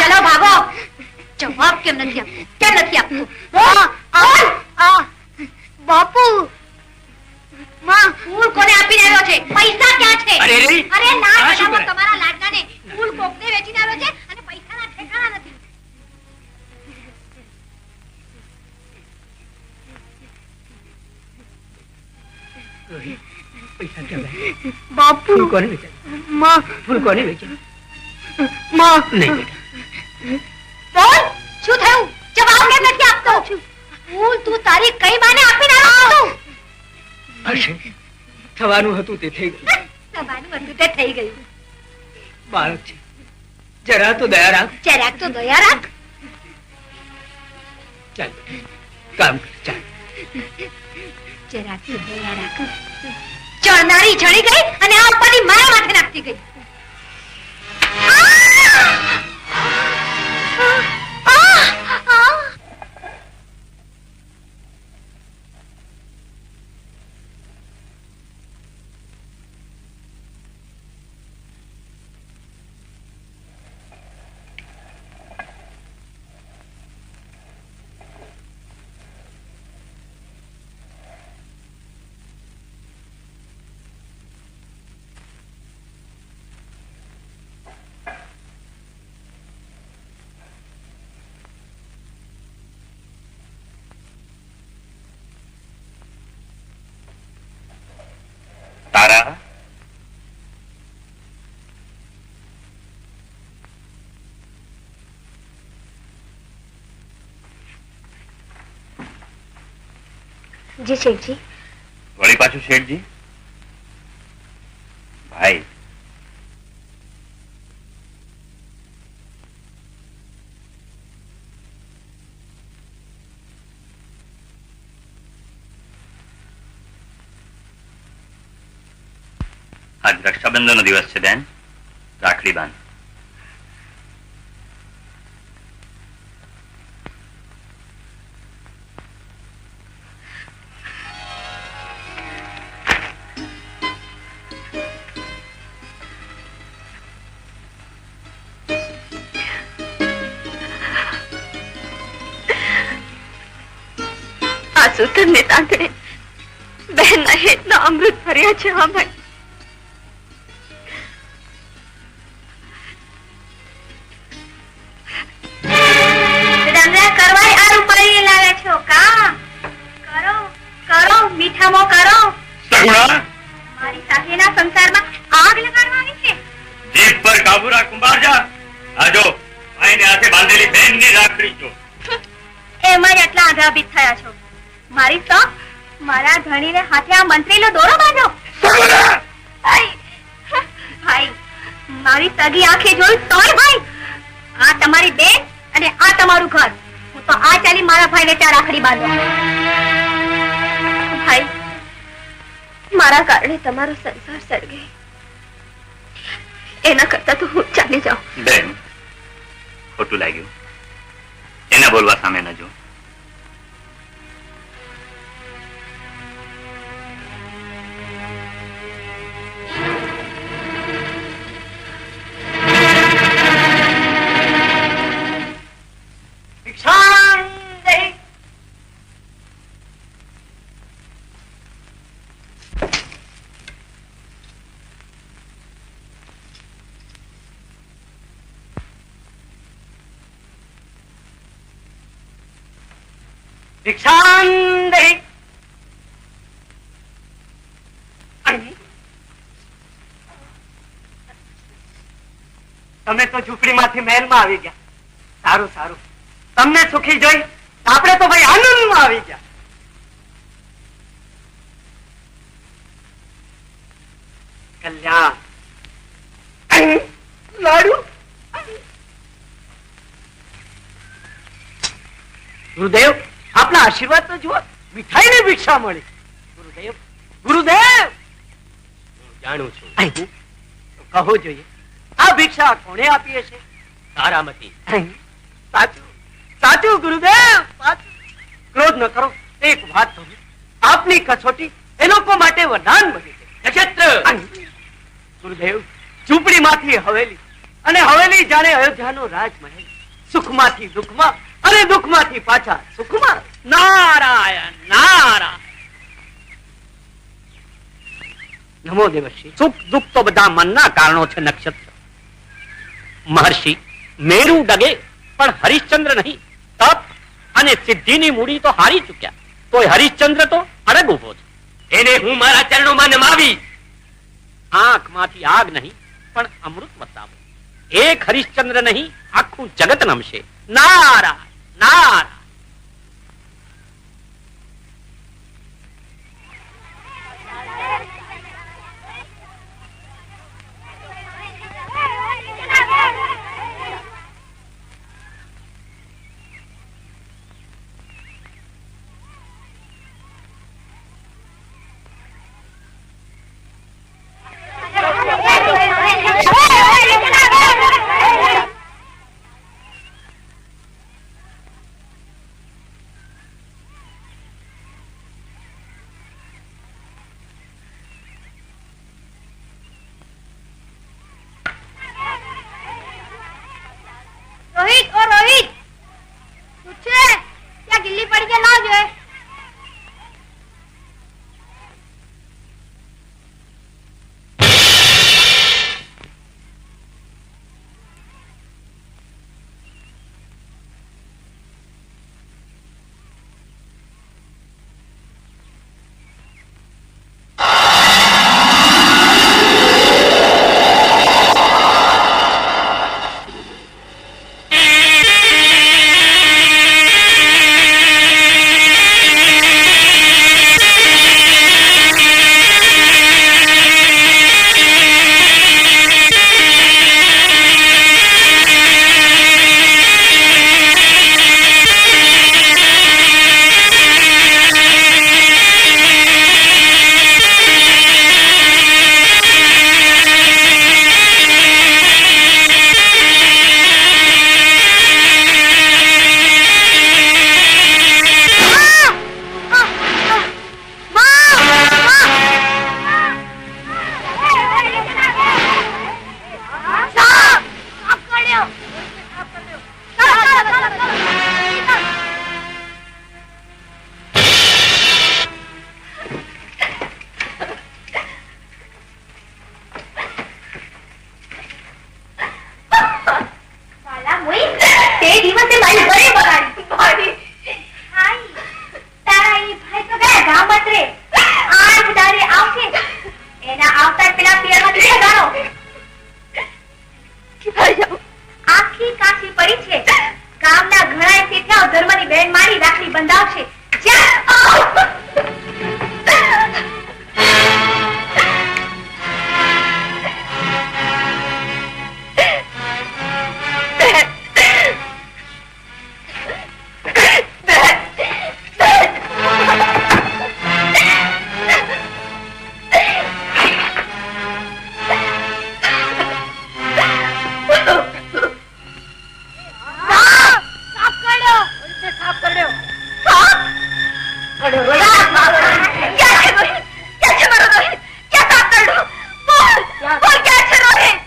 ચલો ભાગો. જવાબ કેમ નથી આપતું? બાપુ, માં ફૂલ કોને આપીને આવ્યો છે? પૈસા ક્યાં છે? અરે રે, અરે ના આ શું કરાવો કરે? તમારા લાડકાને. ફૂલ કોકને વેચીને આવ્યો છે અને પૈસાના ઠેકાણા નથી. પૈસા ક્યાં ગયા? બાપુ, ફૂલ કોને વેચે? માં, ફૂલ કોને વેચે? માં. નહીં બેટા. બોલ, શું થયું? જવાબ કેમ નથી આપતો? ફૂલ તું તારી કઈ બાને આપીને આવ્યો છું? હશે, થવાનું હતું તે થઈ ગયું. તમારું બધું તે થઈ ગયું. બાળક છે, જરા તો દયા રાખ. જરાક તો દયા રાખ. ચાલ કામ કર, ચાલ. જરાક તો દયા રાખ. ચણનારી ચણી ગઈ અને આ ઉપરની મારા માથે નાખતી ગઈ. તારા જી શેઠજી. વળી પાછું શેઠજી? ભાઈ, આજ રક્ષાબંધનનો દિવસ છે બેન. રાખડી બાંધ. આ સૂતરને તાંતડે બહેનના હેતના અમૃત ભર્યા છે. હા ભાઈ, મીઠામો કરો. મારી સાથેના સંસારમાં આગ લગાડવાની છે. જીભ પર કાબુ રાખ કુંભારજા. આજો આઈને હાથે બાંધેલી બહેનની રાખડી જો. એમાં જ આટલા આઘાભીત થયા છો. મારી તો મારા ધણીને હાથે આ મંત્રીનો દોરો બાંધો. ભાઈ, મારી સગી આંખે જોયું તોય ભાઈ, આ તમારી બેન અને આ તમારું ઘર. હું તો આ ચાલી મારા ભાઈને ત્યાં રાખડી બાંધો. મારા કારણે તમારો સંસાર સળગે એના કરતા તો હું ચાલી જાઉં. બેન, ખોટું લાગ્યું. એના બોલવા સામે ન જો. ભિક્ષાંદેહી. તમે તો ઝૂંપડીમાંથી મહેલમાં આવી ગયા. સારું સારું, તમને સુખી જોઈ આપણે તો ભાઈ આનંદમાં આવી ગયા. કલ્યાણ લાડુ. ગુરુદેવ, આપના આશીર્વાદ તો જુઓ. મીઠાઈ ની ભિક્ષા મળી. ગુરુદેવ, ગુરુદેવ. જાણું છું. કહો જોઈએ, આ ભિક્ષા કોણે આપી હશે? તારામતી. સાચું સાચું ગુરુદેવ, સાચું. ક્રોધ ન કરો. એક વાત કહું, આપની કસોટી એ લોકો માટે વરદાન બની છે. નક્ષત્ર. ગુરુદેવ, ઝૂંપડીમાંથી હવેલી અને હવેલી જાણે અયોધ્યાનો રાજમહેલ. સુખમાંથી દુઃખમાં અને દુઃખમાંથી પાછા સુખમાં. નારાયણ નારાયણ. નમો દેવર્ષિ. સુખ દુઃખ તો બધા મનના કારણો છે. નક્ષત્ર. મહર્ષિ મેરુ ડગે પણ હરિશ્ચંદ્ર નહીં. તપ અને સિદ્ધિની મૂડી તો હારી ચૂક્યા, તોય હરિશ્ચંદ્ર તો અડગ ઉભો છે. એને હું મારા ચરણોમાં નમાવી આંખમાંથી આગ નહીં પણ અમૃત વરસાવો. એક હરિશ્ચંદ્ર નહીં, આખું જગત નમશે. નારાયણ નારાયણ. क्या है रोहित? कैसे मारो रोहित? क्या काम कर लो? बोल क्या है रोहित?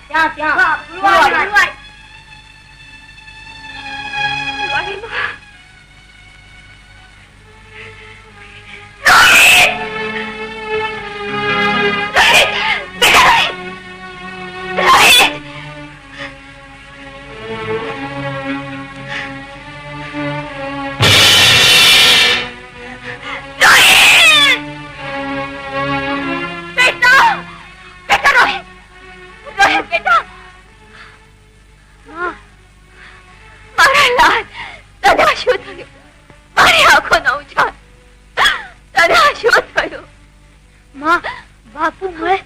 બાપુ મળે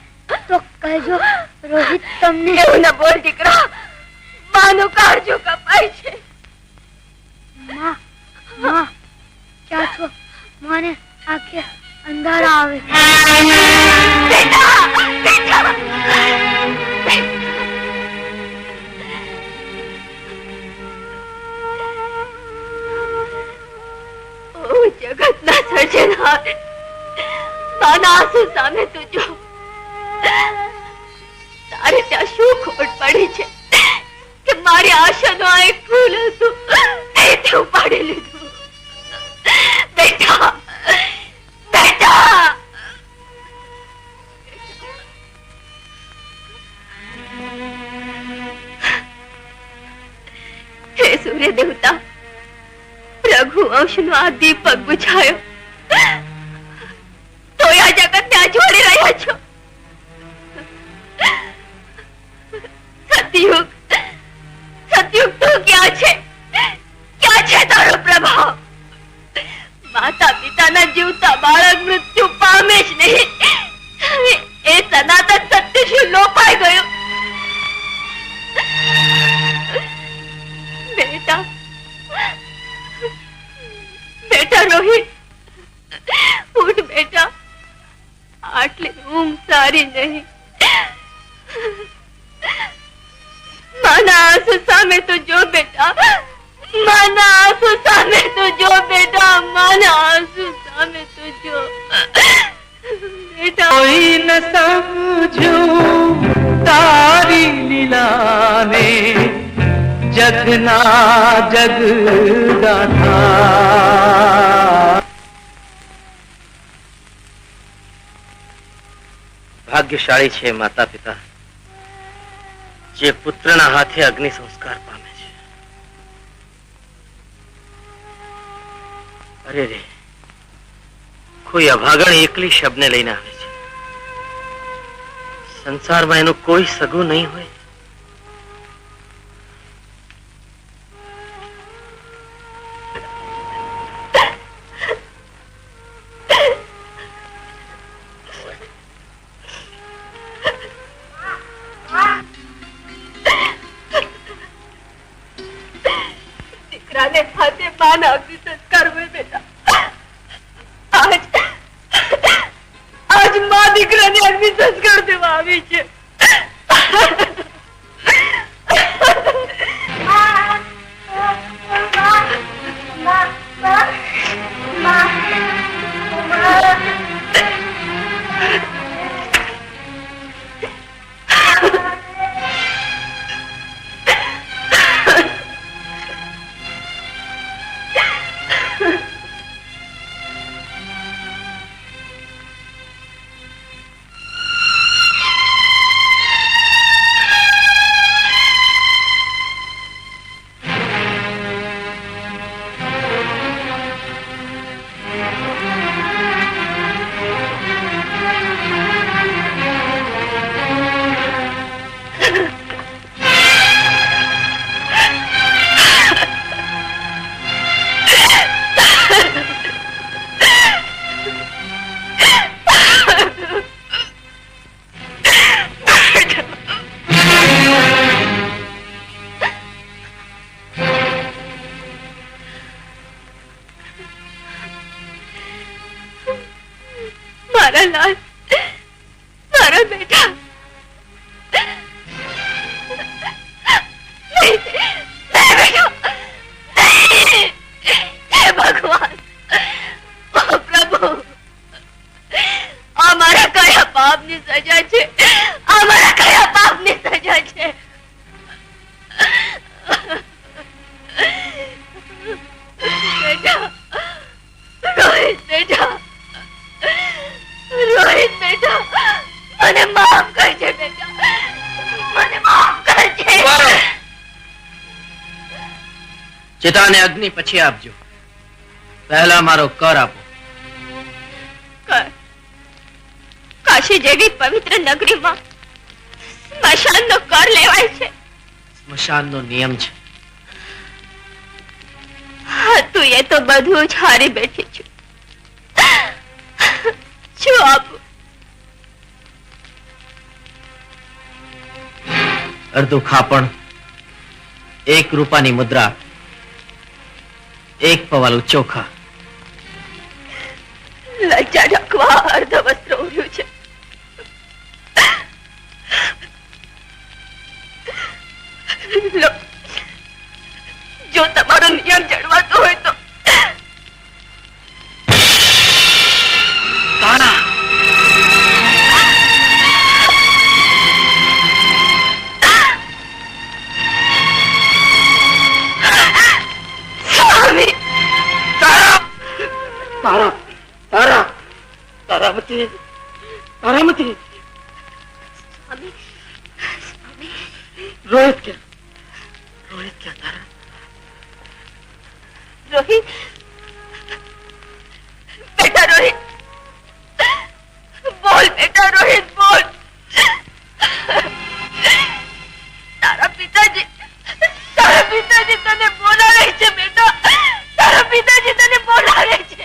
તો કહેજો રોહિત તમને એવું ના બોલ દીકરા, માનું કાળજું કપાય છે. માં માં ક્યાં છો? મને આંખે અંધારા આવે. બેટા બેટા ઓ જગતના સર્જનહાર, માના આંસુ સામે તું જો. તારે ત્યાં શું ખોટ પડી છે કે મારી આશાનો આ એક ફૂલ હતું તે ઉપાડી લીધું. બેટા બેટા હે સૂર્ય દેવતા, રઘુવંશ નો આ દીપક બુઝાયો તો આ જગત ને જોડી રહ્યા છો. સતયુગ સતયુગ તો ક્યાં છે? ક્યાં છે તારો પ્રભાવ? માતા પિતાના જીવતા બાળક મૃત્યુ પામે જ નહીં, એ સનાતન સત્ય શું લોપાઈ ગયું? બેટા બેટા રોહિત, ઉઠ બેટા, આટલી ઊંઘ સારી નહીં. માના આંસુ સામે તો જો બેટા, માના આંસુ સામે તો જો બેટા, માના આંસુ સામે તો જો બેટા. कोई न समझूं तारी लीला ने, जगना जग गाथा. ભાગ્યશાળી છે માતા પિતા જે પુત્રના હાથે અગ્નિ સંસ્કાર પામે છે. અરે રે, કોઈ અભાગણ એકલી શબને લઈને આવે છે. સંસારમાં એનું કોઈ સગું નહીં હોય. દીકરાને હાથે માના અગ્નિ સંસ્કાર હોય બેટા. આજ માં દીકરાને અગ્નિ સંસ્કાર દેવા આવી છે. મારા લાલ, મારા બેટા. હે ભગવાન, ઓ પ્રભુ, સજા છે? અમારા કયા પાપની સજા છે? બેટા, રોહિત બેટા, રોહિત બેટા, મને માફ કરજે બેટા, મને માફ કરજે. ચિતાને અગ્નિ પછી આપજો, પહેલા મારો કર આપો. કાશી જેવી પવિત્ર નગરીમાં સ્મશાનનો કર લેવાય છે? સ્મશાનનો નિયમ છે. તું એ તો બધું જ હારી બેઠી છું. શું આપું? અડધું ખાપણ, 1 રૂપાની મુદ્રા, 1 પવાલું ચોખા. લજ્જા ઢકવા અર્ધ વસ્ત્ર ઉર્યું છે. જો તમારો નિયમ જળવાતો હોય તો સ્વામી, તારામતી, તારામતી. રોહિત ક્યાં? રોહિત ક્યાં? તારા રોહિત, બેટા રોહિત, બોલ બેટા રોહિત, બોલ. તારા પિતાજી તને બોલાવે છે બેટા, તારા પિતાજી તને બોલાવે છે.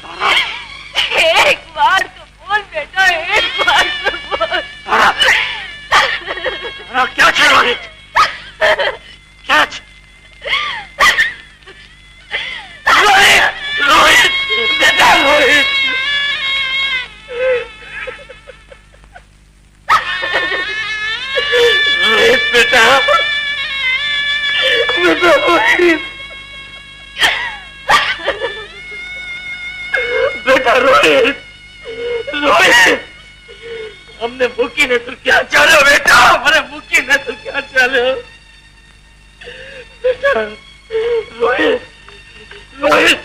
એક વાર તો બોલ બેટા, એક વાર તો બોલ. તારા ક્યાં છે રોહિત? ક્યાં છે? રોહિત, બેટા રોહિત. રોહિત બેટા, બેટા રોહિત, બેટા રોહિત, રોહિત. અમને મૂકીને તું ક્યાં ચાલ્યો બેટા? મને મૂકીને તું ક્યાં ચાલ્યો બેટા? રોહિત, રોહિત.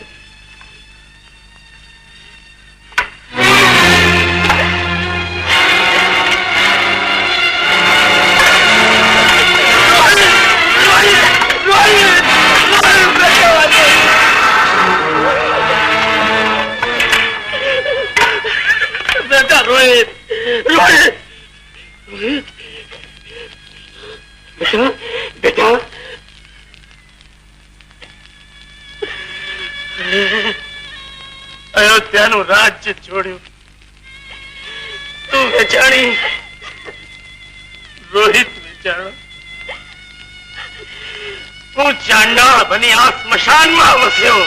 બેટા રોહિત, રોહિત, રોહિત, બેટા, બેટા. અયોધ્યાનું રાજ્ય છોડ્યું, તું વેચાણી, રોહિત વેચાણો. હું ચાંડાળ બની આ સ્મશાનમાં વસ્યો.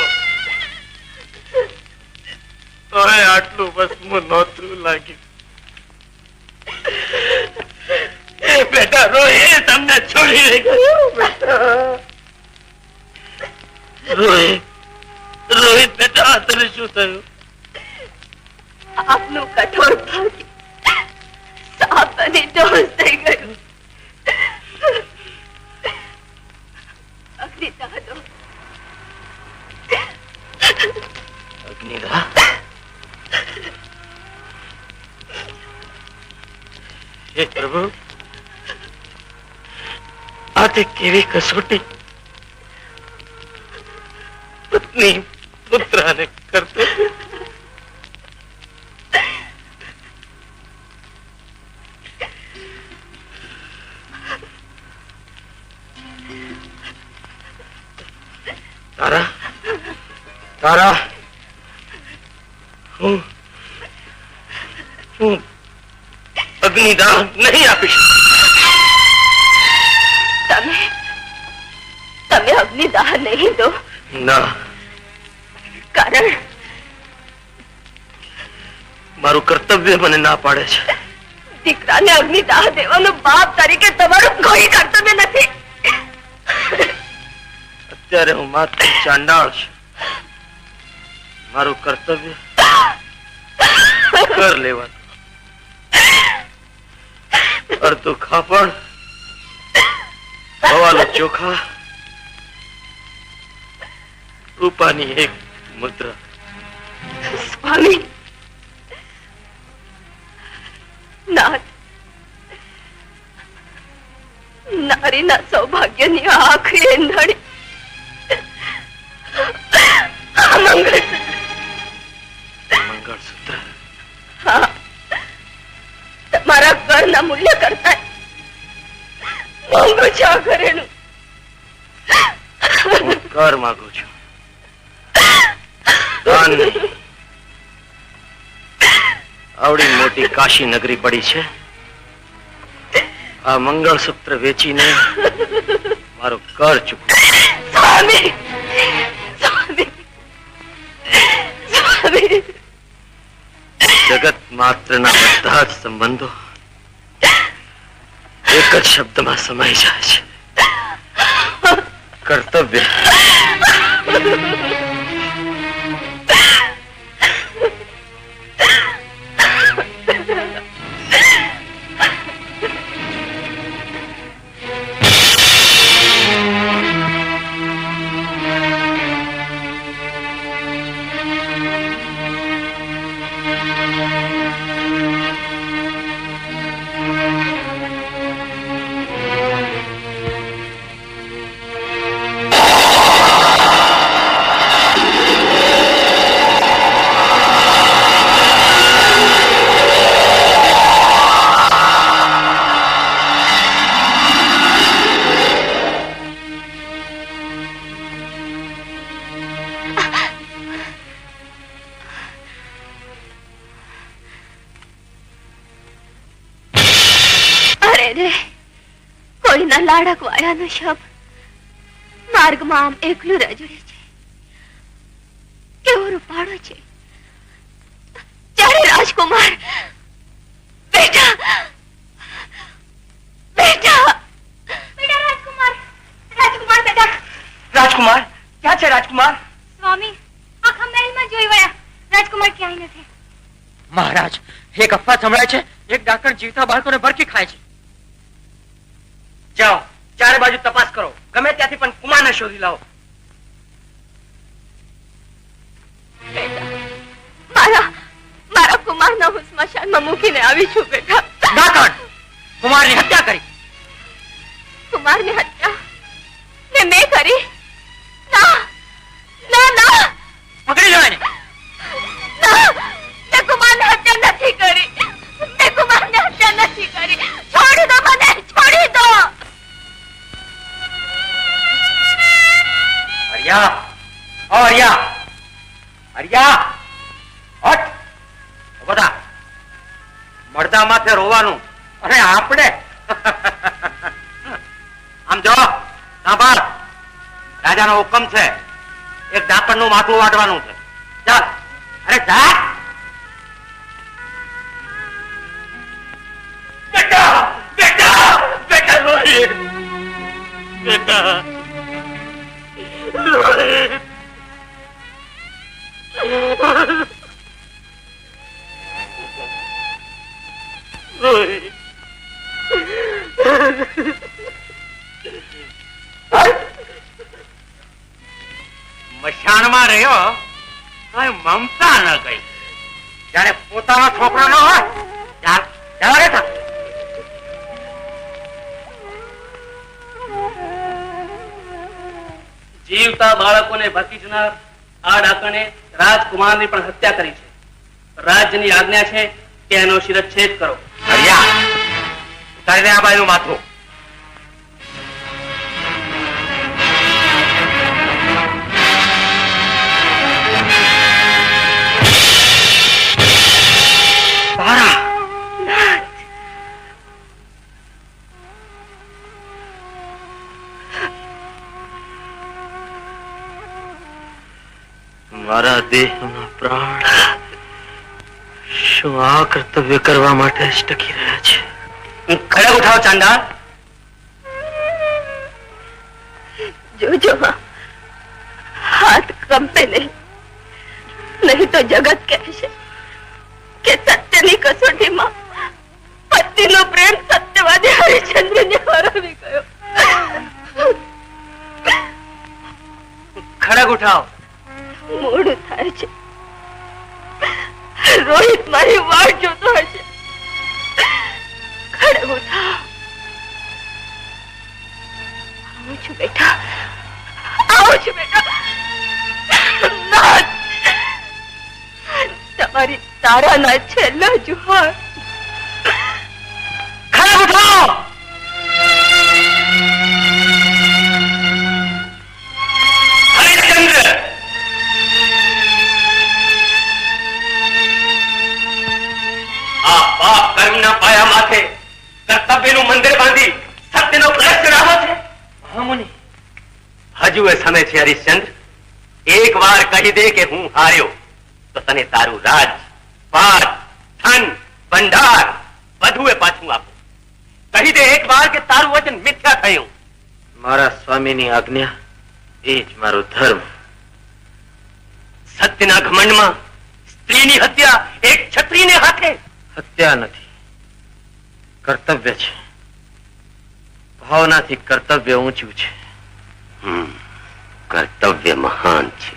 હવે આટલું વસમું નહોતું લાગ્યું. એ બેટા રોહિત તમને છોડી ગયો. બેટા રોહિત, રોહિત બેટા, તને શું થયું? આપનું કઠોર ભાગ્ય સાપ અને દોષ થઈ ગયું. અગ્નિદાહ દો. અગ્નિદાહ? હે પ્રભુ, આ તે કેવી કસોટી પત્ની પુત્રને કરતો. તારા તારા હું અગ્નિદાહ નહીં આપીશ. તમે અગ્નિદાહ નહીં દો. ના, કારણ મારું કર્તવ્ય મને ના પાડે છે. દીકરાને અગ્નિદાહ દેવાનું બાપ તરીકે તમારું કોઈ કર્તવ્ય નથી. અત્યારે હું માત્ર ચાંડાળ છું. મારું કર્તવ્ય કર લેવાનું. અડધું ખાપણ, હવાલો ચોખા, રૂપાની એક મુદ્રા. સ્વામી, નાથ, નારીના સૌભાગ્યની આખરી એંધાણી મંગળસૂત્ર. હા, તમારા ઘરના મૂલ્ય કરતા મોંઘું છે આ ઘરેનું. હું કર માંગુ છું, દાન નહીં. આવડી મોટી કાશી નગરી પડી છે, આ મંગળસૂત્ર વેચીને મારો કર ચૂકવો. સ્વામી, સ્વામી, સ્વામી. જગત માત્રના બધા જ સંબંધો એક જ શબ્દમાં સમાઈ જાય છે, કર્તવ્ય. કોઈના લાડક વાયાનો શબ માર્ગમાં આમ એકલું રજડે છે. કેવો રૂપાળો છે, જાણે રાજકુમાર. બેટા, બેટા, બેટા, રાજકુમાર, રાજકુમાર, બેટા. રાજકુમાર ક્યાં છે? રાજકુમાર સ્વામી, આખા મહેલમાં જોઈ વળ્યા, રાજકુમાર ક્યાંય નથી. મહારાજ, એક અફવા સંભળાય છે, એક ડાકણ જીવતા બાળકોને ભરકી ખાય છે. જાઓ, ચારે બાજુ તપાસ કરો, ગમે ત્યાંથી પણ કુમારને શોધી લાવો. મારા કુમારના હું સ્મશાનમાં મૂકીને આવી છું. બેટા, ડાકણ કુમારની હત્યા કરી. કુમારની હત્યા ને મેં કરી? ના, ના, ના. પકડી લો એને. ના, મેં કુમારની હત્યા નથી કરી. મેં કુમારની હત્યા નથી કરી. છોડી દો મને, છોડી દો. હરિયા, ઓ હરિયા, હરિયા, હટ. બધા મળતા માથે રોવાનું. અરે આપણે આમ જો, સાંભળ, રાજાનો હુકમ છે, એક ડાકણ નું માથું વાટવાનું છે. ચાલ, અરે ચાલ. બેટા, બેટા, બેટા, રોહિત, બેટા, રોહિત. રોહિત, મશાનમાં રહ્યો કઈ મમતા ન ગઈ. જયારે પોતાનો છોકરો ન હોય જવા રહેતા. જીવતા બાળકોને ભતીજનાર આ ડાકણે રાજકુમારની પણ હત્યા કરી છે. રાજ્યની આજ્ઞા છે કે એનો શિરચ્છેદ કરો. હરિયા, ઉતારીને આ બાઈનું માથું. મારા દેહના પ્રાણ શું આ કર્તવ્ય કરવા માટે જ ટકી રહ્યા છે? ખડક ઉઠાવો ચાંદા. જોજો, હાથ કંપે નહીં, નહીં તો જગત કહેશે કે સત્યની કસોટીમાં પતિનો પ્રેમ સત્યવાન રોહિત મારી વાટ જોતો હશે. ખડે ઉઠા. આવું છું બેટા, આવું છું બેટા. નાથ, તમારી તારાના છેલ્લા જુહાર. ખડે ઉઠો. હરિશ્ચંદ્ર, આ પાપ કર્મના પાયા માથે કર્તવ્યનું મંદિર બાંધી સત્યનો કળશ ચડાવો છે. મહામુનિ, હજુ એ સમય છે. હરિશ્ચંદ્ર, એક વાર કહી દે કે હું હાર્યો તો તને તારું રાજ, પાટ, ધન, ભંડાર બધું એ પાછું આપું. કહી દે એક વાર કે તારું વચન મિથ્યા થયું. મારા સ્વામીની આજ્ઞા એ જ મારો ધર્મ. સત્યના ઘમંડમાં સ્ત્રીની હત્યા એક ક્ષત્રિયને હાથે. હત્યા નથી, કર્તવ્ય છે. ભાવનાથી કર્તવ્ય ઊંચું છે. કર્તવ્ય મહાન છે.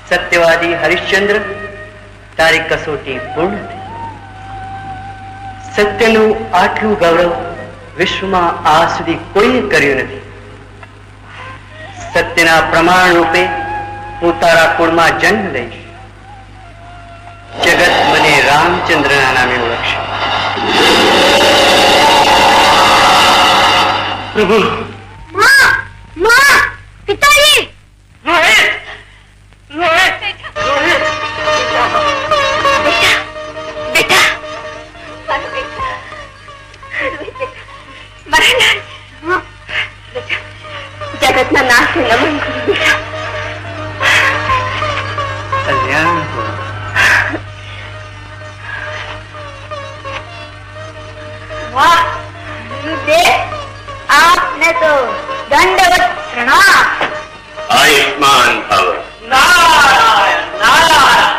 સત્યવાદી હરિશ્ચંદ્ર, તારી કસોટી પૂર્ણ થઈ. સત્યનું આટલું ગૌરવ વિશ્વમાં આ સુધી કોઈએ કર્યું નથી. સત્યના પ્રમાણ રૂપે હું તારા કુળમાં જન્મ લઈશ. જગત મને રામચંદ્રના નામે ઓળખશે. પ્રભુ, પિતાજી, રોહિત, રોહિત, રોહિત. બેટા, મારો બેટા, રોહિત બેટા, મારા લાલ. બેટા, જગતના નાથને નમન કરું બેટા. કલ્યાણ હો. વાહ ગુરુદેવ, આપને તો દંડવત પ્રણામ. આયુષ્માન ભવ. નારાયણ, નારાયણ.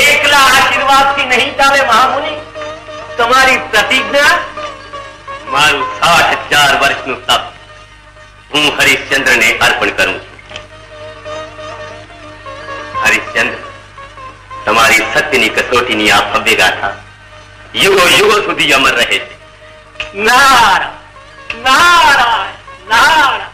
એકલા આશીર્વાદથી નહીં ચાલે મહામુનિ. તમારી પ્રતિજ્ઞા. મારું 60,000 વર્ષનું તપ હું હરિશ્ચંદ્રને અર્પણ કરું છું. હરિશ્ચંદ્ર, તમારી સત્યની કસોટીની આ ભવ્ય ગાથા યુગો યુગો સુધી અમર રહે છે. નારાયણ, નારાયણ, નારાયણ.